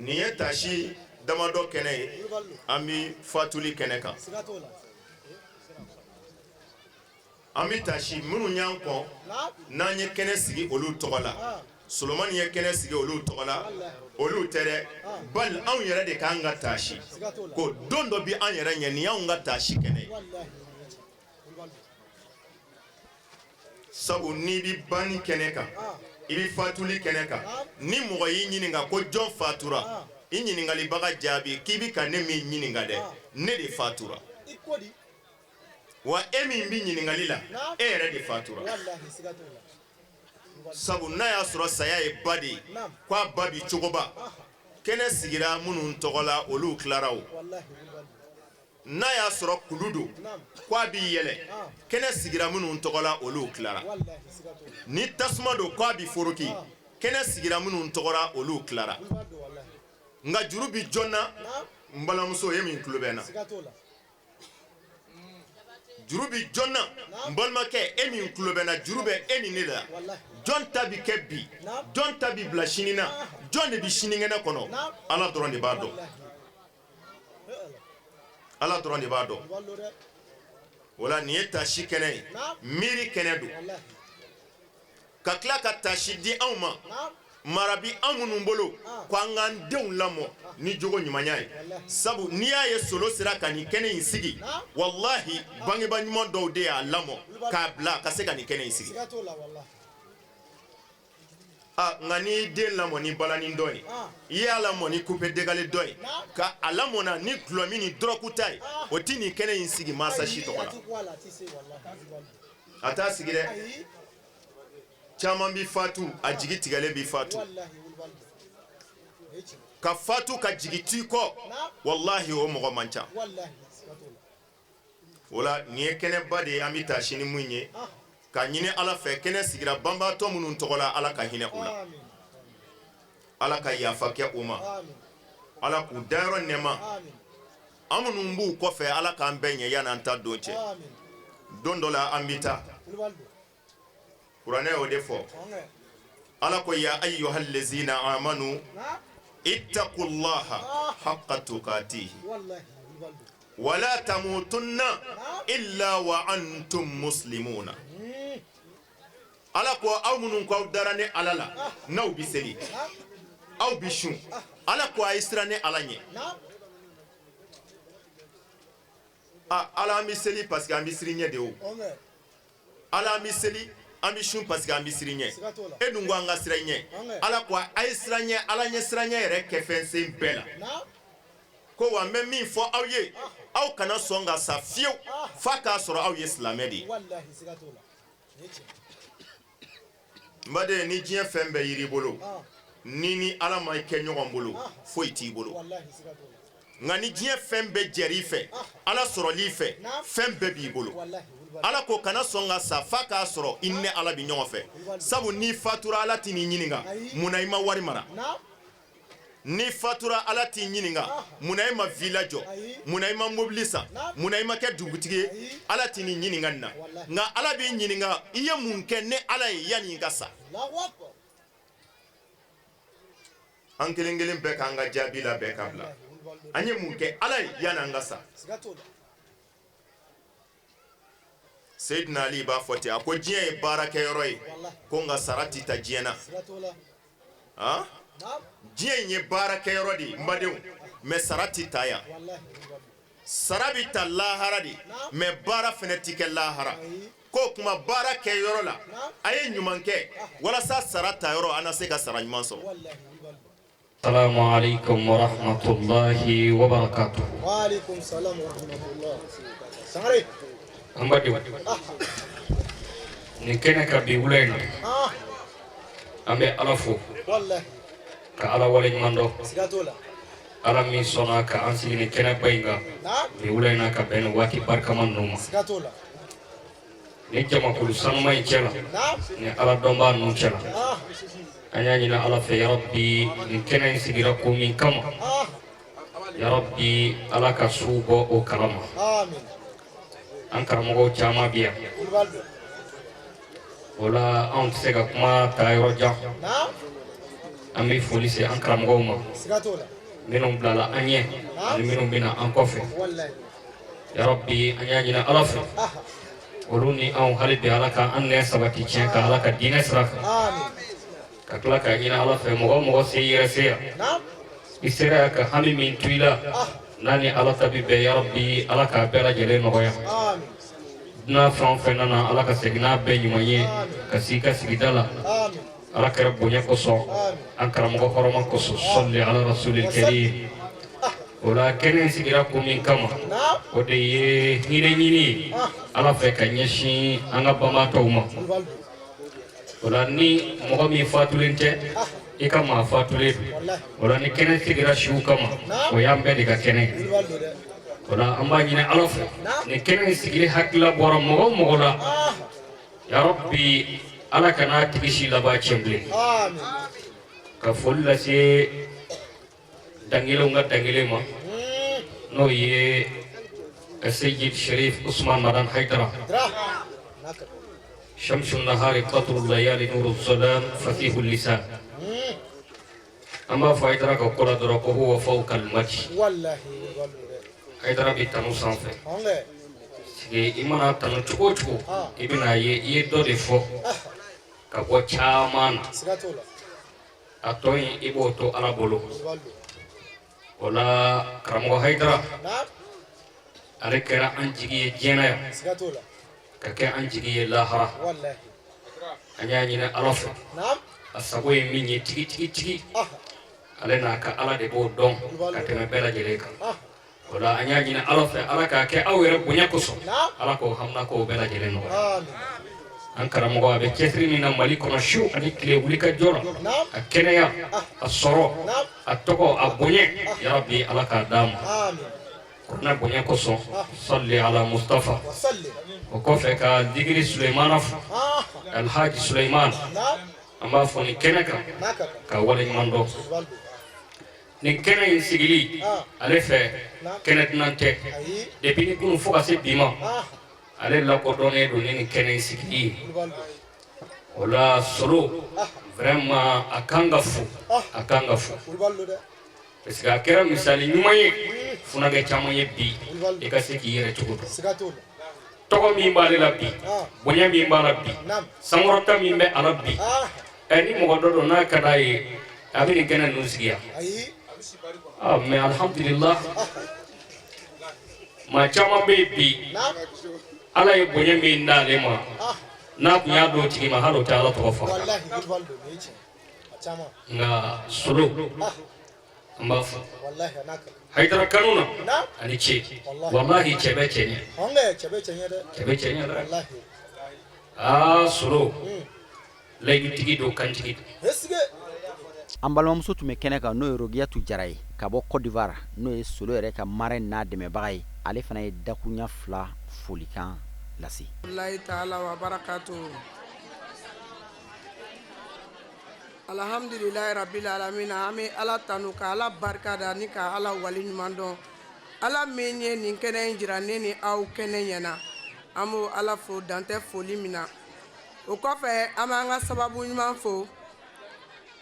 nin ye tasi damadɔ kɛnɛ ye an bɛ fatuli kɛnɛ kan an bɛ tasi minnu y'an kɔ n'an ye kɛnɛ sigi olu tɔgɔ la Solomani ye kɛnɛ sigi olu tɔgɔ la olu tɛ dɛ bali anw yɛrɛ de k'an ka tasi ko don dɔ bi an yɛrɛ ɲɛ nin y'anw ka tasi kɛnɛ ye sabu n'i bi banni kɛnɛ kan i bi fatuli kɛnɛ kan ni mɔgɔ y'i ɲininka ko jɔn fatura i ɲininkalibaga jaabi k'i bi ka ne min ɲininka dɛ ne de fatura wa e min bi ɲininkali la e yɛrɛ de fatura sabu n'a y'a sɔrɔ saya ye ba de ye k'a ba bi cogoba kɛnɛ sigira minnu tɔgɔ la olu tilara o n'a y'a sɔrɔ kulu don k'a bi yɛlɛ kɛnɛ sigira minnu tɔgɔ la olu tilara ni tasuma don k'a bi foroki kɛnɛ sigira minnu tɔgɔ la olu tilara nka juru bi jɔn na n balimamuso ye min tulo bɛ n na juru bi jɔn na n balimakɛ e min tulo bɛ n na juru bɛ e ni ne la jɔn ta bi kɛ bi jɔn ta bi bila sini na jɔn de bi sinikɛnɛ kɔnɔ ala dɔrɔn de b'a dɔn ala dɔrɔn de b'a dɔn wala nin ye taasi kɛnɛ ye miiri kɛnɛ don ka tila ka taasi di anw ma mara bi an minnu bolo ko an k'an denw lamɔ ni jogo ɲumanya ye sabu n'i y'a ye solo sera ka nin kɛnɛ in sigi wallahi bangebaa ɲuman dɔw de y'a lamɔ k'a bila ka se ka nin kɛnɛ in sigi nka n'i y'i den lamɔ ni balani dɔ ye i y'a lamɔ ni coupe dégalé dɔ ye ka a lamɔna ni gulɔmi ni dɔrɔku ta ye o ti nin kɛnɛ in sigi mansa si tɔgɔ la a t'a sigi dɛ caman bi fatu a jigi tigɛlen bi fatu ka fatu ka jigi t'i kɔ wallahi o mɔgɔ man ca o la nin ye kɛnɛba de ye an bi taa sini mun ye ka ɲini ala fɛ kɛnɛ sigira banbaatɔ minnu tɔgɔ la ala ka hinɛ u la ala ka yafa kɛ u ma ala k'u dayɔrɔ nɛɛma an minnu b'u kɔfɛ ala k'an bɛɛ ɲɛ yan'an ta don cɛ don dɔ la an bi taa kuranɛ y'o de fɔ ala ko ya ayyuhal lezina amanu ittaqullaha haqqa tuqatihi wala tamutunna illa wa antum muslimuna ala ko aw minnu ko aw dara ni ala la n'aw bi seli aw bi sun ala ko a ye siran ni ala ɲɛ ala an bi seli parce que an bi siri ɲɛ de o ala an bi seli an bi sun parce que an bi siri ɲɛ e dun ko an ka siran ɲɛ ala ko a ye siran ɲɛ ala ɲɛ siran ɲɛ yɛrɛ kɛ fɛn sen bɛɛ la ko wa n bɛ min fɔ aw ye aw kana sɔn ka sa fiyewu f'a k'a sɔrɔ aw ye silamɛ de ye n baden ni diɲɛ fɛn bɛɛ yiri bolo ni ala ma kɛ ɲɔgɔn bolo foyi t'i bolo nka ni diɲɛ fɛn bɛɛ jɛr'i fɛ ala sɔrɔl'i fɛ fɛn bɛɛ b'i bolo ala ko kana sɔn ka sa f'a k'a sɔrɔ i ni ala bi ɲɔgɔn fɛ sabu n'i fatura ala t'i ni ɲininka munna i ma wari mara ni fatura ala t'i ɲininka munna i ma villa jɔ munna i ma mobili san munna i ma kɛ dugutigi ye ala t'i ni ɲininka nin na nka ala b'i ɲininka i ye mun kɛ ne ala ye yanni i ka sa an kelen kelen bɛɛ k'an ka jaabi la bɛɛ ka bila an ye mun kɛ ala ye yanni an ka sa Seydina Ali b'a fɔ ten a ko diɲɛ ye baarakɛyɔrɔ ye ko nka sara tɛ ta diɲɛ na diɲɛ in ye baarakɛyɔrɔ de ye n badenw mais sara tɛ ta yan sara bɛ ta lahara de mais baara fana tɛ kɛ lahara ko kuma baara kɛ yɔrɔ la a ye ɲuman kɛ walasa sara ta yɔrɔ an na se ka sara ɲuman sɔrɔ. Assalamu alaikum wa rahmatullahi wa barakatuh. Wa alaikum salam wa rahmatullah. Sangare. Ambadi. Ni kene ka bi wula ina. Ambe ala fo. Wallahi. Ka ala wale ɲuman Sigatola. ala min sɔnna ka an sigi ni kɛnɛ ba in kan bi wula in na ka bɛn ni waati barikama ninnu ma. Sigatola. Ni jamakulu sanuma in cɛ la ni ala dɔnbaa ninnu cɛ la an y'a ɲini ala fɛ yarabi nin kɛnɛ in sigira ko min kama yarabi ala ka su bɔ o kalama an karamɔgɔw caman bi yan o la anw tɛ se ka kuma ta yɔrɔ jan an bɛ foli se an karamɔgɔw ma minnu bilala an ɲɛ ani minnu bɛna an kɔfɛ yarabi an y'a ɲini ala fɛ olu ni anw hali bi ala ka an nɛ sabati tiɲɛ ka ala ka diinɛ sira fɛ ka tila ka ɲini ala fɛ mɔgɔ o mɔgɔ se i yɛrɛ se yan i sera yan ka hami min to i la n'a ni ala ta bi bɛn yarabi ala k'a bɛɛ lajɛlen nɔgɔya dunan fɛn o fɛn nana ala ka segin n'a bɛɛ ɲuman ye ka s'i ka sigida la ala kɛra bonya kosɔn an karamɔgɔ hɔrɔma kosɔn sɔli ala rasulil karim o la kɛnɛ in sigira ko min kama o de ye hinɛ ɲini ye ala fɛ ka ɲɛsin an ka banbaatɔw ma o la ni mɔgɔ min fatulen tɛ i ka maa fatulen don o la ni kɛnɛ sigira siw kama o y'an bɛɛ de ka kɛnɛ ye o la an b'a ɲini ala fɛ ni kɛnɛ in sigili hakilila bɔra mɔgɔ o mɔgɔ la yarabi ala kana tigi si laban tiɲɛ bilen ka foli lase dangelenw ka dangelen ma n'o ye Seyid Sharif Usman Madan Haidara Shamsun Nahari Qatrul Layali Nurul Salam Fatihul Lisan أما فايدرا كقول دركه هو فوق المجد والله فايدرا بيتانو سانفه هنغ imana tanu chuko chuko ibina ye do defo ka bo chaman sigatola atoy iboto ala bolo wala karamo haidra ale kera anjigi jena sigatola ka ke anjigi lahara wallahi anyani na alafa naam asago minye tigi ale na ka ala de bo don ka teme bela jeleka wala anyani na alafa ala ka ke awere bunya kuso ala ko hamna ko bela jeleno amin an karamo abe ketri ni na mali kono shu ani kile wulika jora akenaya asoro atoko abunye ya rabbi ala ka dam amin na bunya kuso salli ala mustafa salli وكوفي كديجري سليمان الحاج سليمان أما فوني كنكا كأول مندو نكنا ينسجلي ألف كنت نانتك دبيني كونو فوكسي بيما ألف لا كordone دوني نكنا ينسجلي ولا سلو vraiment akangafu parce que akera misali nyumaye funage chamaye bi ekaseki yere chukuto togo min b'ale la bi bonya min b'a la bi sankɔrɔta min bɛ ala bi ni mɔgɔ dɔ don n'a ka d'a ye a bɛ nin kɛnɛ ninnu sigi yan mais alhamdulillah maa caman bɛ yen bi ala ye bonya min d'ale ma n'a kun y'a dɔn tigi ma hali o tɛ ala tɔgɔ fɔ nka solo n b'a fɔ haidara kanuna ani ce wallahi cɛ bɛ cɛ ɲɛ cɛ bɛ cɛ ɲɛ dɛ solo layigitigi don kantigi don an balimamuso tun bɛ kɛnɛ kan n'o ye Rogiyatu Jara ye ka bɔ Côte d'Ivoire n'o ye solo yɛrɛ ka marraine n'a dɛmɛbaga ye ale fana ye dakuruɲa 2 folikan lase Allahi ta'ala wa barakatuh alhamdulillahi rabbil alamin ami ala tanu ka ala barika da ni ka ala wali ɲuman dɔn ala min ye nin kɛnɛ in jira ne ni aw kɛnɛ ɲɛna an b'o ala fo dantɛ foli min na o kɔfɛ an b'an ka sababu ɲuman fo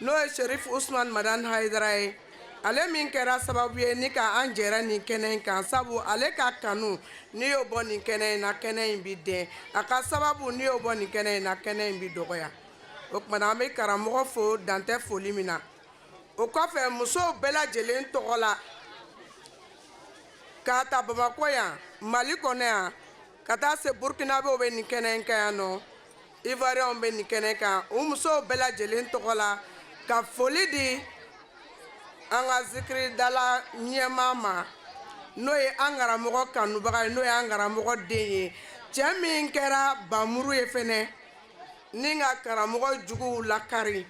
n'o ye Sherif Usman Madan Haidara ye ale min kɛra sababu ye ni ka an jɛra nin kɛnɛ in kan sabu ale ka kanu ni y'o bɔ nin kɛnɛ in na kɛnɛ in bi den a ka sababu ni y'o bɔ nin kɛnɛ in na kɛnɛ in bi dɔgɔya o kumana an bɛ karamɔgɔ fo dantɛ foli min na o kɔfɛ musow bɛɛ lajɛlen tɔgɔ la k'a ta Bamakɔ yan Mali kɔnɔ yan ka taa se Burkinabew bɛ nin kɛnɛ in kan yan nɔ Ivoiriyɛnw bɛ nin kɛnɛ kan o musow bɛɛ lajɛlen tɔgɔ la ka foli di an ka zikiridala ɲɛmaa ma n'o ye an karamɔgɔ kanubaga ye n'o ye an karamɔgɔ den ye cɛ min kɛra bamuru ye fɛnɛ ni ka karamɔgɔ juguw lakari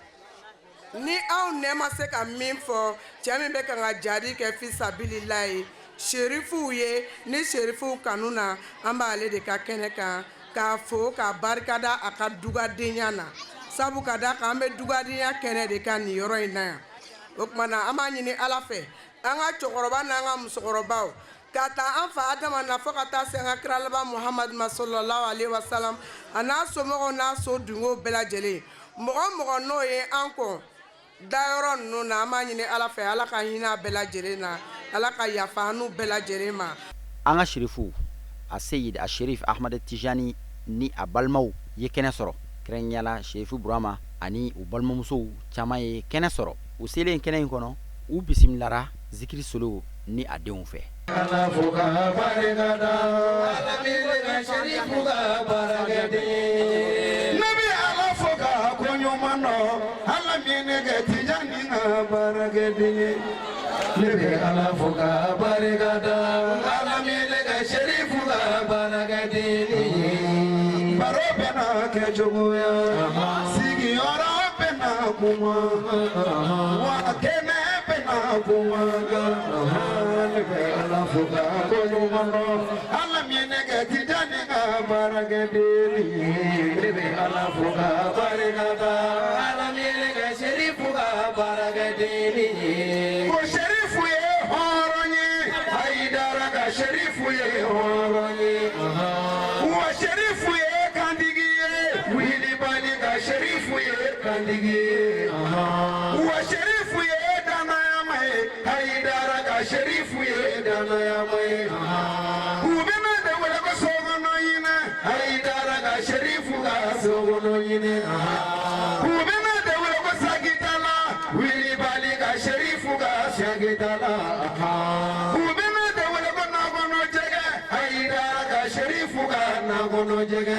ni aw nɛ ma se ka min fɔ cɛ min bɛ kan ka jadi kɛ fisabililayi sherifuw ye ni sherifuw kanu na an b'ale de ka kɛnɛ kan k'a fo k'a barikada a ka dugadenya na sabu ka da kan an bɛ dugadenya kɛnɛ de kan nin yɔrɔ in na yan o kumana an b'a ɲini ala fɛ an ka cɛkɔrɔba n'an ka musokɔrɔbaw ka taa an fa Adama na fo ka taa se an ka kira laban Muhamadu ma sallallahu alaihi wasallam a n'a somɔgɔw n'a so dungo bɛɛ lajɛlen mɔgɔ mɔgɔ n'o ye an kɔ dayɔrɔ ninnu na an b'a ɲini ala fɛ ala ka hinɛ a bɛɛ lajɛlen na ala ka yafa an n'u bɛɛ lajɛlen ma an ka sherifu a Seyid a Sherif Ahmad Tijani ni a balimaw ye kɛnɛ sɔrɔ kɛrɛnkɛrɛnyala Sherifu Burama ani u balimamusow caman ye kɛnɛ sɔrɔ u selen kɛnɛ in kɔnɔ u bisimilara zikiri solo ni a denw fɛ ala fo ka barikada ala min ka Sherifu ka barakade nabi ala fo ka koɲuman dɔn ala min ka Tijani ka barakade nabi ala fo ka barikada ala min ka Sherifu ka barakade baro bɛna kɛ cogoya sigiyɔrɔ bɛna kuma wa kɛnɛ bɛna kuma ne bɛ ala fo ka koɲuman dɔn ala min ka Tijani ka barakɛden ne bɛ ala fo ka barikada ala min ka Sherifu ka barakɛden ko Sherifu ye hɔrɔn ye Haidara ka Sherifu ye hɔrɔn ye wa Sherifu ye kandigi ye Wilibali ka Sherifu ye kandigi ye wa Sherifu ye sherifu ka na kono jege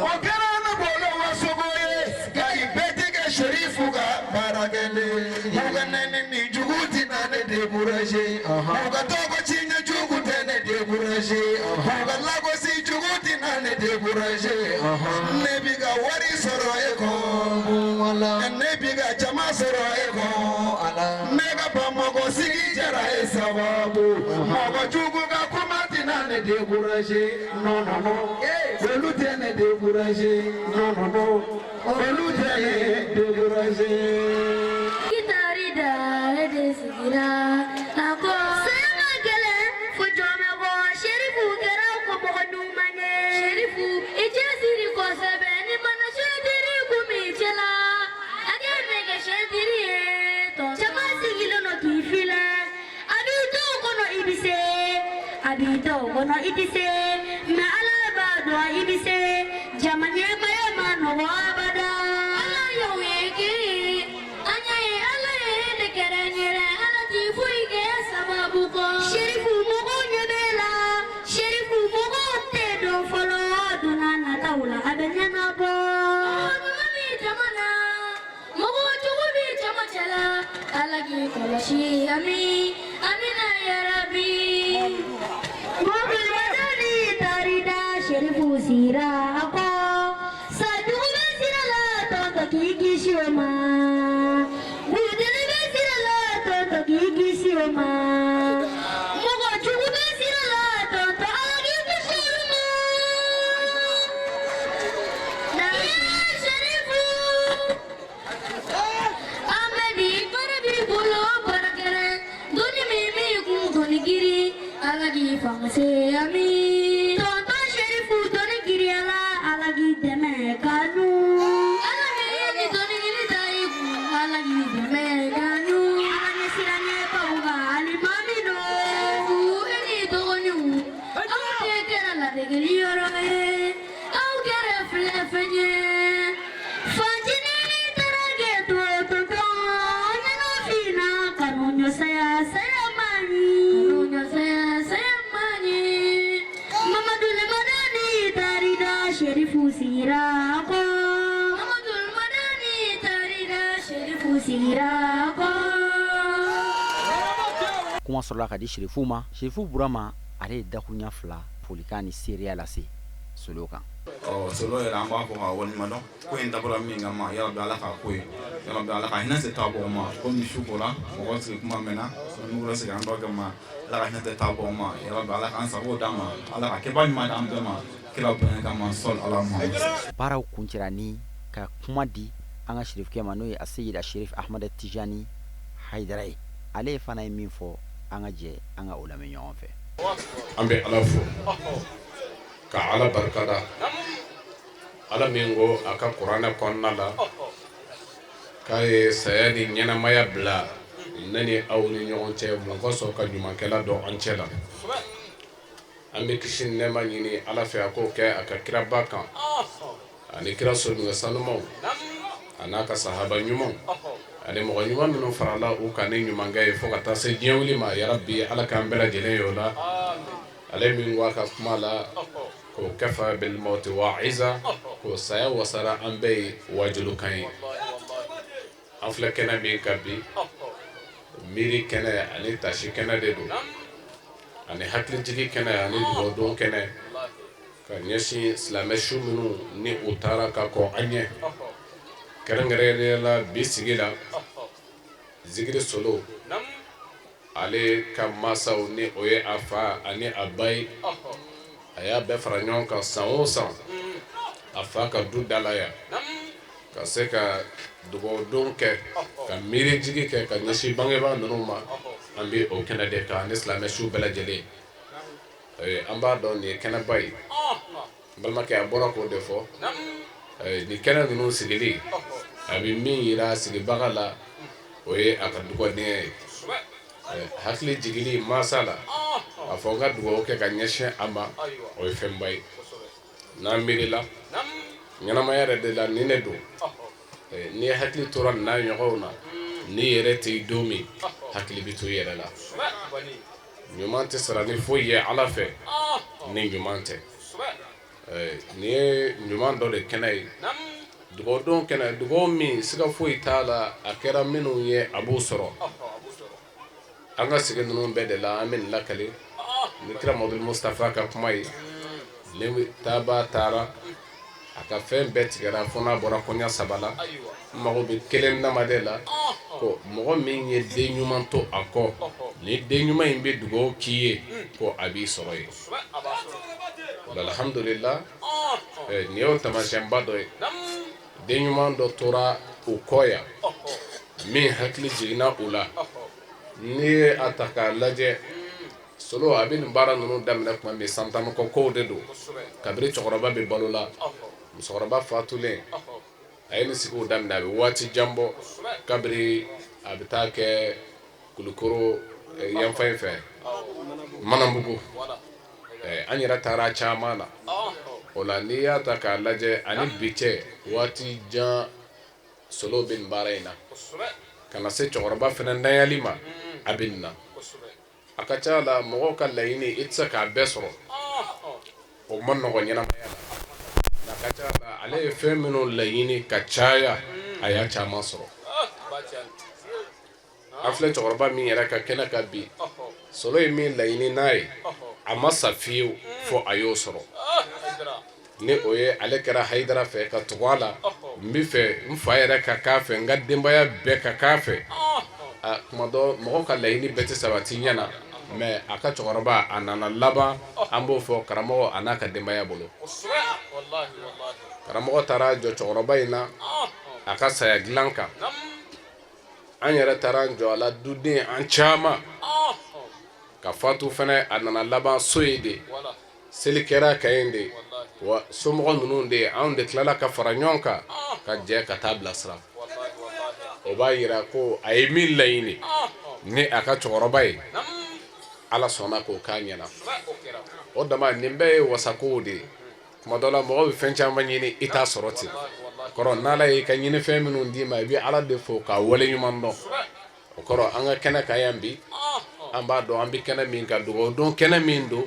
o kɛra na bolo wasogo ye ka i bɛɛ tɛ kɛ sherifu ka baarakɛle u ka nɛni ni jugu ti na ne découragé u ka tɔgɔ tiɲɛ jugu tɛ ne découragé u ka lagosi jugu ti na ne découragé ne bi ka wari sɔrɔ e kɔ ne bi ka jama sɔrɔ e kɔ ne ka Bamakɔ sigi jara e sababu mɔgɔ jugu ka kuma ti na ne découragé non non non olu tɛ ne découragé non non non olu tɛ ne découragé. Kitari da de sigira ako sama gele fo jome ko sherifu kera ko mo numanye sherifu ije siri ko sebe ni mana shediri kumi chela age mege shediri to chama sigilo no kifile abito kono ibise na ala ba do ibise jamanye maye mano wabada ala yoweki anyaye ala de keranyere ala tifuike sababu ko sherifu mogo nyebela sherifu mogo tedo folo dunana taula abenyana bo mami jamana mogo chubi chamachala ala gi koloshi amina ya rabbi mogo madani tarida sherifu sira ako sadu besira la tonto kiki shoma budele besira la tonto kiki shoma mogo chubu besira la tonto agi kishoma na sherifu amedi barabi bolo barakere doni mimi doni giri alagi fangse ami tonto sherifu doni giri alagi deme kanu alagi doni giri dai alagi deme kanu alagi sirane pauga ali mami no eni doni au kera la de giri yoroe au kera flefenye fajini tarage to tonto nano fina kanunyo saya mani Mamadul Madani tarida sherifu sirako Mamadul Madani tarida sherifu sirako kuma sɔrɔla ka di sherifu ma sherifu burama ale ye dakuɲa fila folikan ni seereya lase solo kan solo yɛrɛ an b'a fɔ ka waleɲumandɔn ko in dabɔra min kama yarabi ala ka ko ye yarabi ala ka hinɛ se taabɔw ma komi su kola mɔgɔ sigi kuma mɛnna n'u bɛ segin an dɔ kɛ ma ala ka hinɛ tɛ taabɔw ma yarabi ala k'an sago d'a ma ala ka kɛba ɲuman d'an bɛɛ ma kira bonya kama sɔli ala ma baaraw kuncɛra ni ka kuma di an ka sherifukɛ ma n'o ye aseyid asherif ahmad tijani haidara ye ale fana ye min fɔ an ka jɛ an ka o lamɛn ɲɔgɔn fɛ an bɛ ala fo ka ala barikada ala min ko a ka kuranɛ kɔnɔna la k'a ye saya ni ɲɛnamaya bila ne ni aw ni ɲɔgɔn cɛ mun ka sɔn ka ɲumankɛla dɔn an cɛ la an bɛ kisi nɛɛma ɲini ala fɛ a k'o kɛ a ka kiraba kan ani kira sonuŋɛ sanumaw a n'a ka sahaba ɲumanw ani mɔgɔ ɲuman minnu farala u kan ni ɲumankɛ ye fo ka taa se diɲɛ wuli ma yarabi ala k'an bɛɛ lajɛlen ye o la ale min ko a ka kuma la ko kafa bil mauti wa'iza ko saya wasara an bɛɛ ye wajulukan ye an filɛ kɛnɛ min kan bi miiri kɛnɛ ani tasi kɛnɛ de don ani hakilijigi kɛnɛ ani dugawu kɛnɛ ka ɲɛsin silamɛ su minnu ni u taara ka kɔn an ɲɛ kɛrɛnkɛrɛnnenya la bi sigi la zikiri solo ale ka masaw ni o ye a fa ani a ba ye a y'a bɛɛ fara ɲɔgɔn kan san o san a fa ka du dala yan ka se ka dugawudon kɛ ka miiri jigi kɛ ka ɲɛsin bangebaa ninnu ma an bɛ o kɛnɛ de kan ni silamɛ su bɛɛ lajɛlen an b'a dɔn nin ye kɛnɛba ye n balimakɛ a bɔra k'o de fɔ nin kɛnɛ ninnu sigili a bɛ min yira sigibaga la o ye a ka dugawudenya ye hakili jigili mansa la a fɔ n ka dugawu kɛ ka ɲɛsin a ma o ye fɛnba ye n'an miirila ɲɛnamaya yɛrɛ de la nin de don n'i ye hakili tora n'a ɲɔgɔnw na n'i yɛrɛ tɛ don min hakili bɛ to i yɛrɛ la ɲuman tɛ sara ni foyi ye ala fɛ ni ɲuman tɛ nin ye ɲuman dɔ de kɛnɛ ye dugawu kɛnɛ dugawu min siga foyi t'a la a kɛra minnu ye a b'o sɔrɔ an ka sigi ninnu bɛɛ de la an bɛ nin lakale ni kira Mamadu Mustafa ka kuma ye ne taaba taara a ka fɛn bɛɛ tigɛra fo n'a bɔra kɔɲa 3 la n mago bɛ kelen namade la ko mɔgɔ min ye den ɲuman to a kɔ ni den ɲuman in bɛ dugawu k'i ye ko a b'i sɔrɔ ye alhamdulillah nin y'o taamasiyɛnba dɔ ye den ɲuman dɔ tora u kɔ yan min hakili jiginna u la n'i ye a ta k'a lajɛ solo a bɛ nin baara ninnu daminɛ tuma min santanukɔ kow de don kabiri cɛkɔrɔba bɛ balo la musokɔrɔba fatulen a ye nin sigiw daminɛ a bɛ waati jan bɔ kabiri a bɛ taa kɛ Kulukoro yanfan fɛ Manambugu an yɛrɛ taara caman na o la n'i y'a ta k'a lajɛ ani bi cɛ waati jan solo bɛ nin baara in na ka na se cɛkɔrɔba fana dayali ma a bɛ nin na a ka ca la mɔgɔw ka laɲini i tɛ se k'a bɛɛ sɔrɔ o ma nɔgɔ ɲɛnamaya la a ka ca la ale ye fɛn minnu laɲini ka caya a y'a caman sɔrɔ an filɛ cɛkɔrɔba min yɛrɛ ka kɛnɛ ka bi solo ye min laɲini n'a ye a ma sa fiyewu fo a y'o sɔrɔ ni o ye ale kɛra Hayidara fɛ ka tugu a la n bɛ fɛ n fa yɛrɛ ka k'a fɛ n ka denbaya bɛɛ ka k'a fɛ tuma dɔ mɔgɔ ka laɲini bɛɛ tɛ sabati ɲɛna mais a ka cɛkɔrɔba a nana laban an b'o fɔ karamɔgɔ a n'a ka denbaya bolo karamɔgɔ taara jɔ cɛkɔrɔba in na a ka saya dilan kan an yɛrɛ taara an jɔ a la duden an caman ka fatu fana a nana laban so ye de seli kɛra ka yen de wa somɔgɔ ninnu de anw de tilala ka fara ɲɔgɔn kan ka jɛ ka taa bilasira o b'a yira ko a ye min laɲini ni a ka cɛkɔrɔba ye ala sɔnna k'o k'a ɲɛna o dama nin bɛɛ ye wasakow de ye tuma dɔ la mɔgɔ bɛ fɛn caman ɲini i t'a sɔrɔ ten kɔrɔ n'ala ye ka ɲini fɛn minnu d'i ma i bɛ ala de fo k'a wale ɲuman dɔn o kɔrɔ an ka kɛnɛ kan yan bi an b'a dɔn an bɛ kɛnɛ min kan dugawu don kɛnɛ min don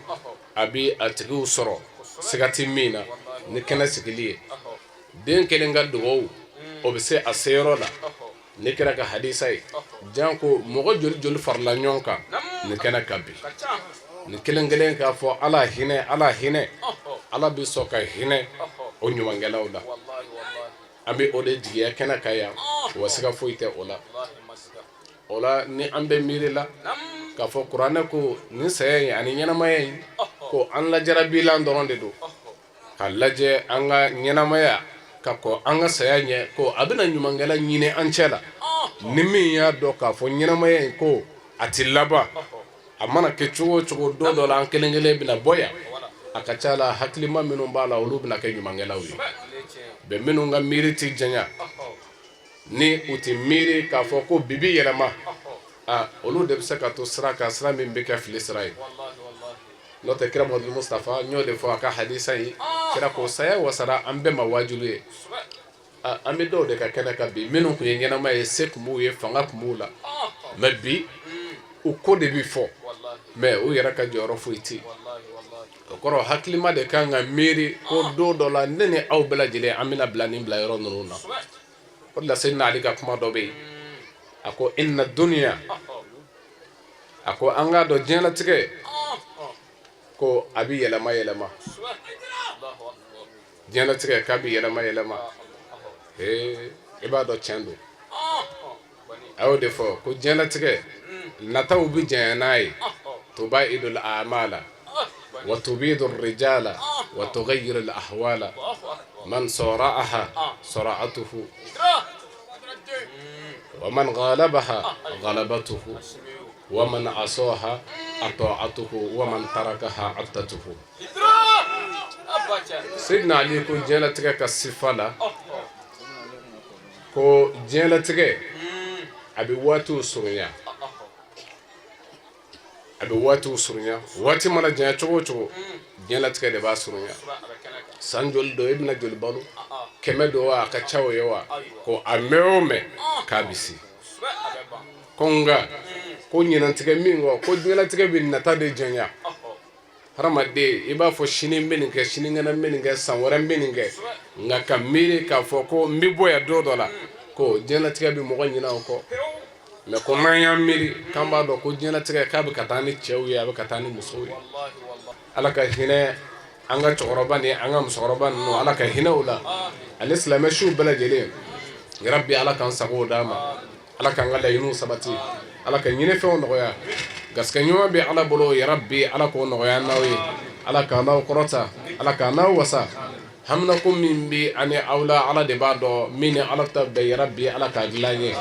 a bɛ a tigiw sɔrɔ siga tɛ min na ni kɛnɛ sigili ye den kelen ka dugawu o bɛ se a seyɔrɔ la ne kɛra ka hadisa ye jan ko mɔgɔ joli joli farala ɲɔgɔn kan nin kɛnɛ ka bi nin kelen kelen k'a fɔ ala hinɛ ala bɛ sɔn ka hinɛ o ɲumankɛlaw la an bɛ o de jigiya kɛnɛ kan yan wa siga foyi tɛ o la ni an bɛ miiri la k'a fɔ kuranɛ ko nin saya in ani ɲɛnamaya in ko an lajarabilan dɔrɔn de don ka lajɛ an ka ɲɛnamaya ka kɔ an ka saya ɲɛ ko a bɛna ɲumankɛla ɲini an cɛ la ni min y'a dɔn k'a fɔ ɲɛnamaya in ko a tɛ laban a mana kɛ cogo o cogo don dɔ la an kelen kelen bɛna bɔ yan a ka ca la hakilima minnu b'a la olu bɛna kɛ ɲumankɛlaw ye bɛn minnu ka miiri tɛ janya ni u tɛ miiri k'a fɔ ko bibi yɛlɛma olu de bɛ se ka to sira kan sira min bɛ kɛ fili sira ye n'o tɛ kira Mamadu Mustafa n y'o de fɔ a ka hadisa ye kira ko saya wasara an bɛɛ ma wajibi ye an bɛ dɔw de ka kɛnɛ kan bi minnu tun ye ɲɛnama ye se tun b'u ye fanga tun b'u la mais bi u ko de bɛ fɔ mais u yɛrɛ ka jɔyɔrɔ foyi tɛ yen o kɔrɔ hakilima de kan ka miiri ko don dɔ la ne ni aw bɛɛ lajɛlen an bɛna bila nin bila yɔrɔ ninnu na o de la Seydina Ali ka kuma dɔ bɛ yen a ko inna dunya a ko an k'a dɔn diɲɛlatigɛ ko a bɛ yɛlɛma yɛlɛma diɲɛlatigɛ k'a bɛ yɛlɛma yɛlɛma i b'a dɔn tiɲɛ don a y'o de fɔ ko diɲɛlatigɛ nataw bɛ janya n'a ye tubaidul a'mala wa tubidu rijala wa tughayyiru al ahwala man sara'aha sara'atuhu wa man ghalabaha ghalabatuhu wa man asaha ata'atuhu wa man tarakaha attatuhu Seydina Ali ko diɲɛlatigɛ ka sifa la ko diɲɛlatigɛ a bɛ waatiw surunya waati mana janya cogo o cogo diɲɛlatigɛ de b'a surunya san joli dɔ i bɛna joli balo 100 dɔ wa a ka ca o ye wa ko a mɛn o mɛn k'a bɛ se ko nka ko ɲinantigɛ min kɔ ko diɲɛlatigɛ bɛ nata de janya hadamaden i b'a fɔ sini n bɛ nin kɛ sinikɛnɛ n bɛ nin kɛ san wɛrɛ n bɛ nin kɛ nka ka miiri k'a fɔ ko n bɛ bɔ yan don dɔ la ko diɲɛlatigɛ bɛ mɔgɔ ɲinɛ o kɔ mɛ ko n'an y'an miiri k'an b'a dɔn ko diɲɛlatigɛ k'a bɛ ka taa ni cɛw ye a bɛ ka taa ni musow ye ala ka hinɛ an ka cɛkɔrɔba ni an ka musokɔrɔba ninnu ala ka hinɛ u la ani silamɛsiw bɛɛ lajɛlen yarabi ala k'an sago d'a ma ala k'an ka laɲiniw sabati ala ka ɲinifɛnw nɔgɔya garisɛgɛ ɲuman bɛ ala bolo yarabi ala k'o nɔgɔya n'aw ye ala k'an n'aw kɔrɔta ala k'an n'aw wasa hamina ko min bɛ ani aw la ala de b'a dɔn min ni ala ta bɛɛ yarabi ala k'a dilan ye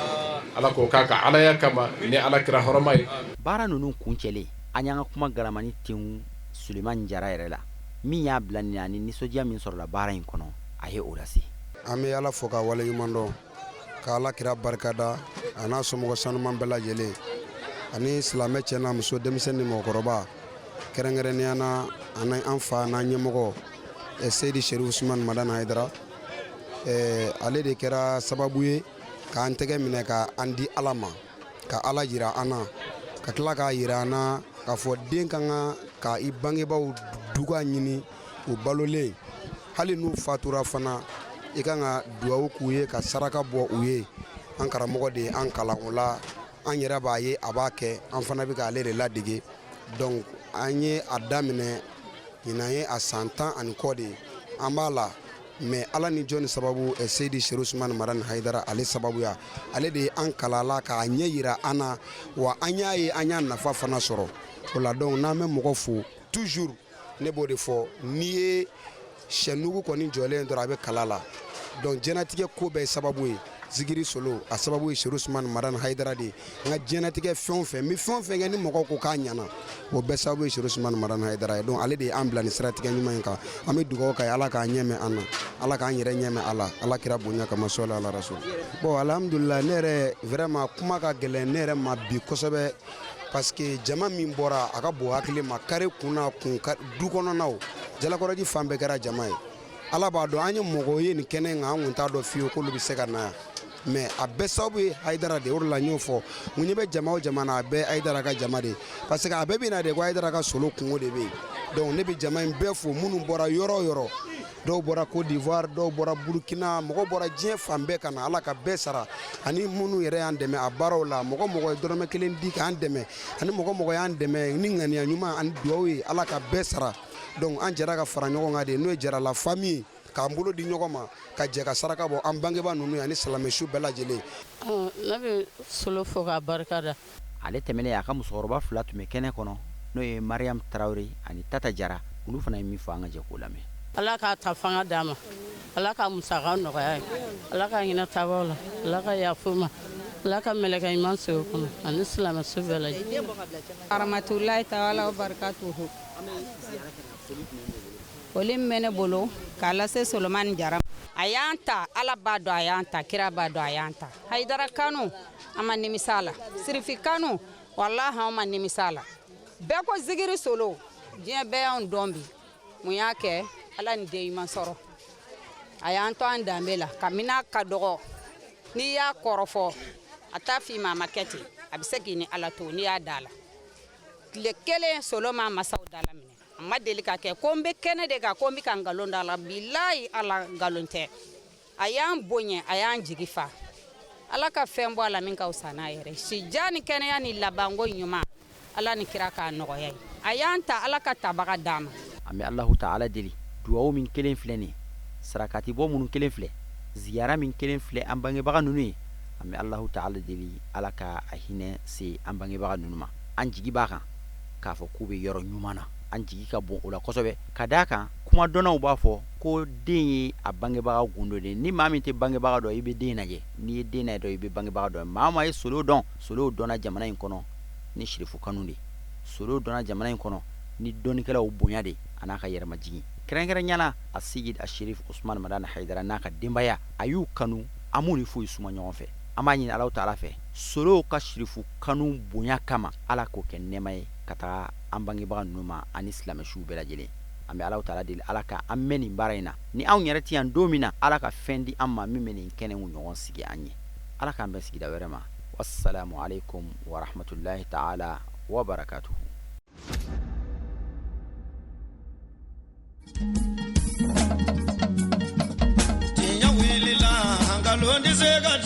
ala k'o k'a ka alaya kama ni ala kira hɔrɔma ye baara ninnu kuncɛlen an y'an ka kuma galamani tenw Suleman Jara yɛrɛ la min y'a bila nin ani nisɔndiya min sɔrɔla baara in kɔnɔ a ye o lase an bɛ ala fo ka waleɲuman dɔn ka ala kira barikada a n'a somɔgɔ sanuman bɛɛ lajɛlen ani silamɛ cɛ n'a muso denmisɛn ni mɔgɔkɔrɔba kɛrɛnkɛrɛnnenya na an fa n'an ɲɛmɔgɔ Seydi Sherif Usman Madani Haidara ale de kɛra sababu ye k'an tɛgɛ minɛ ka an di ala ma ka ala jira an na ka tila k'a jira an na k'a fɔ den kan ka i bangebaaw duga ɲini u balolen hali n'u fatura fana i kan ka dugawu k'u ye ka saraka bɔ u ye an karamɔgɔ de an kalan o la an yɛrɛ b'a ye a b'a kɛ an fana bɛ k'ale de ladege donc an ye a daminɛ ɲinan ye a san 10 ani kɔ de an b'a la mais ala ni jɔnni sababu Seydi Sherif Usman Madani Haidara ale sababuya ale de ye an kalala k'a ɲɛ yira an na wa an y'a ye an y'a nafa fana sɔrɔ o la donc n'an bɛ mɔgɔ fo toujours ne b'o de fɔ n'i ye sɛnugu kɔni jɔlen dɔrɔn a bɛ kala la donc jɛnatigɛ ko bɛɛ sababu ye zikiri solo a sababu ye Sherif Usman Madani Haidara de nka jɛnatigɛ fɛn o fɛn n bɛ fɛn o fɛn kɛ ni mɔgɔw ko k'a ɲɛna o bɛɛ sababu ye Sherif Usman Madani Haidara ye donc ale de y'an bila nin siratigɛ ɲuman in kan an bɛ dugawu k'a ye ala k'an ɲɛmɛ an na ala k'an yɛrɛ ɲɛmɛ ala kira bonya kama sɔli ala rasul bon alhamdulillah ne yɛrɛ vraiment kuma ka gɛlɛn ne yɛrɛ ma bi kosɛbɛ parce que jama min bɔra a ka bon hakili ma kare kunna du kɔnɔnaw jalakɔrɔji fan bɛɛ kɛra jama ye ala b'a dɔn an ye mɔgɔw ye nin kɛnɛ in kan an kun t'a dɔn fiyewu k'olu bɛ se ka na yan mais a bɛɛ sababu ye Haidara de o de la n y'o fɔ n ɲɛ bɛ jama o jama na a bɛɛ Haidara ka jama de parce que a bɛɛ bɛ na de ko Haidara ka solo kungo de bɛ yen donc ne bɛ jama in bɛɛ fo minnu bɔra yɔrɔ o yɔrɔ dɔw bɔra Côte d'Ivoire dɔw bɔra Burkina mɔgɔ bɔra diɲɛ fan bɛɛ ka na ala ka bɛɛ sara ani minnu yɛrɛ y'an dɛmɛ a baaraw la mɔgɔ ye dɔrɔmɛ 1 di k'an dɛmɛ ani mɔgɔ y'an dɛmɛ ni ŋaniya ɲuman ani duwawu ye ala ka bɛɛ sara donc an jɛra ka fara ɲɔgɔn kan de n'o ye Jarala famille k'an bolo di ɲɔgɔn ma ka jɛ ka saraka bɔ an bangebaa ninnu ani silamɛsiw bɛɛ lajɛlen ne bɛ solo fo k'a barikada ale tɛmɛnen a ka musokɔrɔba 2 tun bɛ kɛnɛ kɔnɔ n'o ye Mariam Tarawele ani Tata Jara olu fana ye min fɔ an ka jɛ k'o lamɛn ala k'a ta fanga d'a ma ala ka musaka nɔgɔya ye ala ka hinɛ tabaw la ala ka yafa ma ala ka mɛlɛkɛ ɲuman sigi o kɔnɔ ani silamɛsiw bɛɛ lajɛlen rahmatulahi taala wa barakatuhu foli min bɛ ne bolo k'a lase Suleman Jara a y'an ta ala b'a dɔn a y'an ta kira b'a dɔn a y'an ta Haidara kanu an ma nimisa a la Sirifi kanu walahi an ma nimisa a la bɛɛ ko zikiri solo diɲɛ bɛɛ y'anw dɔn bi mun y'a kɛ ala ni den ɲuman sɔrɔ a y'an to an danbe la kabini ka dɔgɔ n'i y'a kɔrɔfɔ a t'a f'i ma a ma kɛ ten a bɛ se k'i ni ala to n'i y'a da la tile kelen solo ma masaw da la minɛ a ma deli ka kɛ ko n bɛ kɛnɛ de kan ko n bɛ ka nkalon da la bilahi ala nkalon tɛ a y'an bonya a y'an jigi fa ala ka fɛn bɔ a la min ka fisa n'a yɛrɛ si ja ni kɛnɛya ni labanko ɲuman ala ni kira k'a nɔgɔya ye a y'an ta ala ka tabaga d'a ma an bɛ Alahu Taala deli duwawu min kelen filɛ nin sarakati bɔ minnu kelen filɛ ziyara min kelen filɛ an bangebaga ninnu ye an bɛ Alahu Taala deli ala ka a hinɛ se an bangebaga ninnu ma an jigi b'a kan k'a fɔ k'u bɛ yɔrɔ ɲuman na an jigi ka bon o la kosɛbɛ ka d'a kan kuma dɔnnaw b'a fɔ ko den ye a bangebaga gundo de ni maa min tɛ bangebaga dɔn i bɛ den lajɛ n'i ye den lajɛ dɔn i bɛ bangebaga dɔn maa maa ye solo dɔn solo dɔnna jamana in kɔnɔ ni Sirifu kanu de solo dɔnna jamana in kɔnɔ ni dɔnnikɛlaw bonya de a n'a ka yɛrɛmajigin kɛrɛnkɛrɛnyala a Seydi Sherif Usman Madani Haidara n'a ka denbaya a y'u kanu an m'u ni foyi suma ɲɔgɔn fɛ an b'a ɲini Alahu Taala fɛ solo ka Sirifu kanu bonya kama ala k'o kɛ nɛɛma ye ka taga an bangebaga ninnu ma ani silamɛsiw bɛɛ lajɛlen an bɛ Alahu Taala deli ala ka an mɛn nin baara in na ni anw yɛrɛ tɛ yan don min na ala ka fɛn di an ma min bɛ nin kɛnɛ ɲɔgɔn sigi an ye ala k'an bɛn sigida wɛrɛ ma wassalamu alaikum wa rahmatullahi ta'ala wa barakatuhu. Tinya wilila hangalondi zega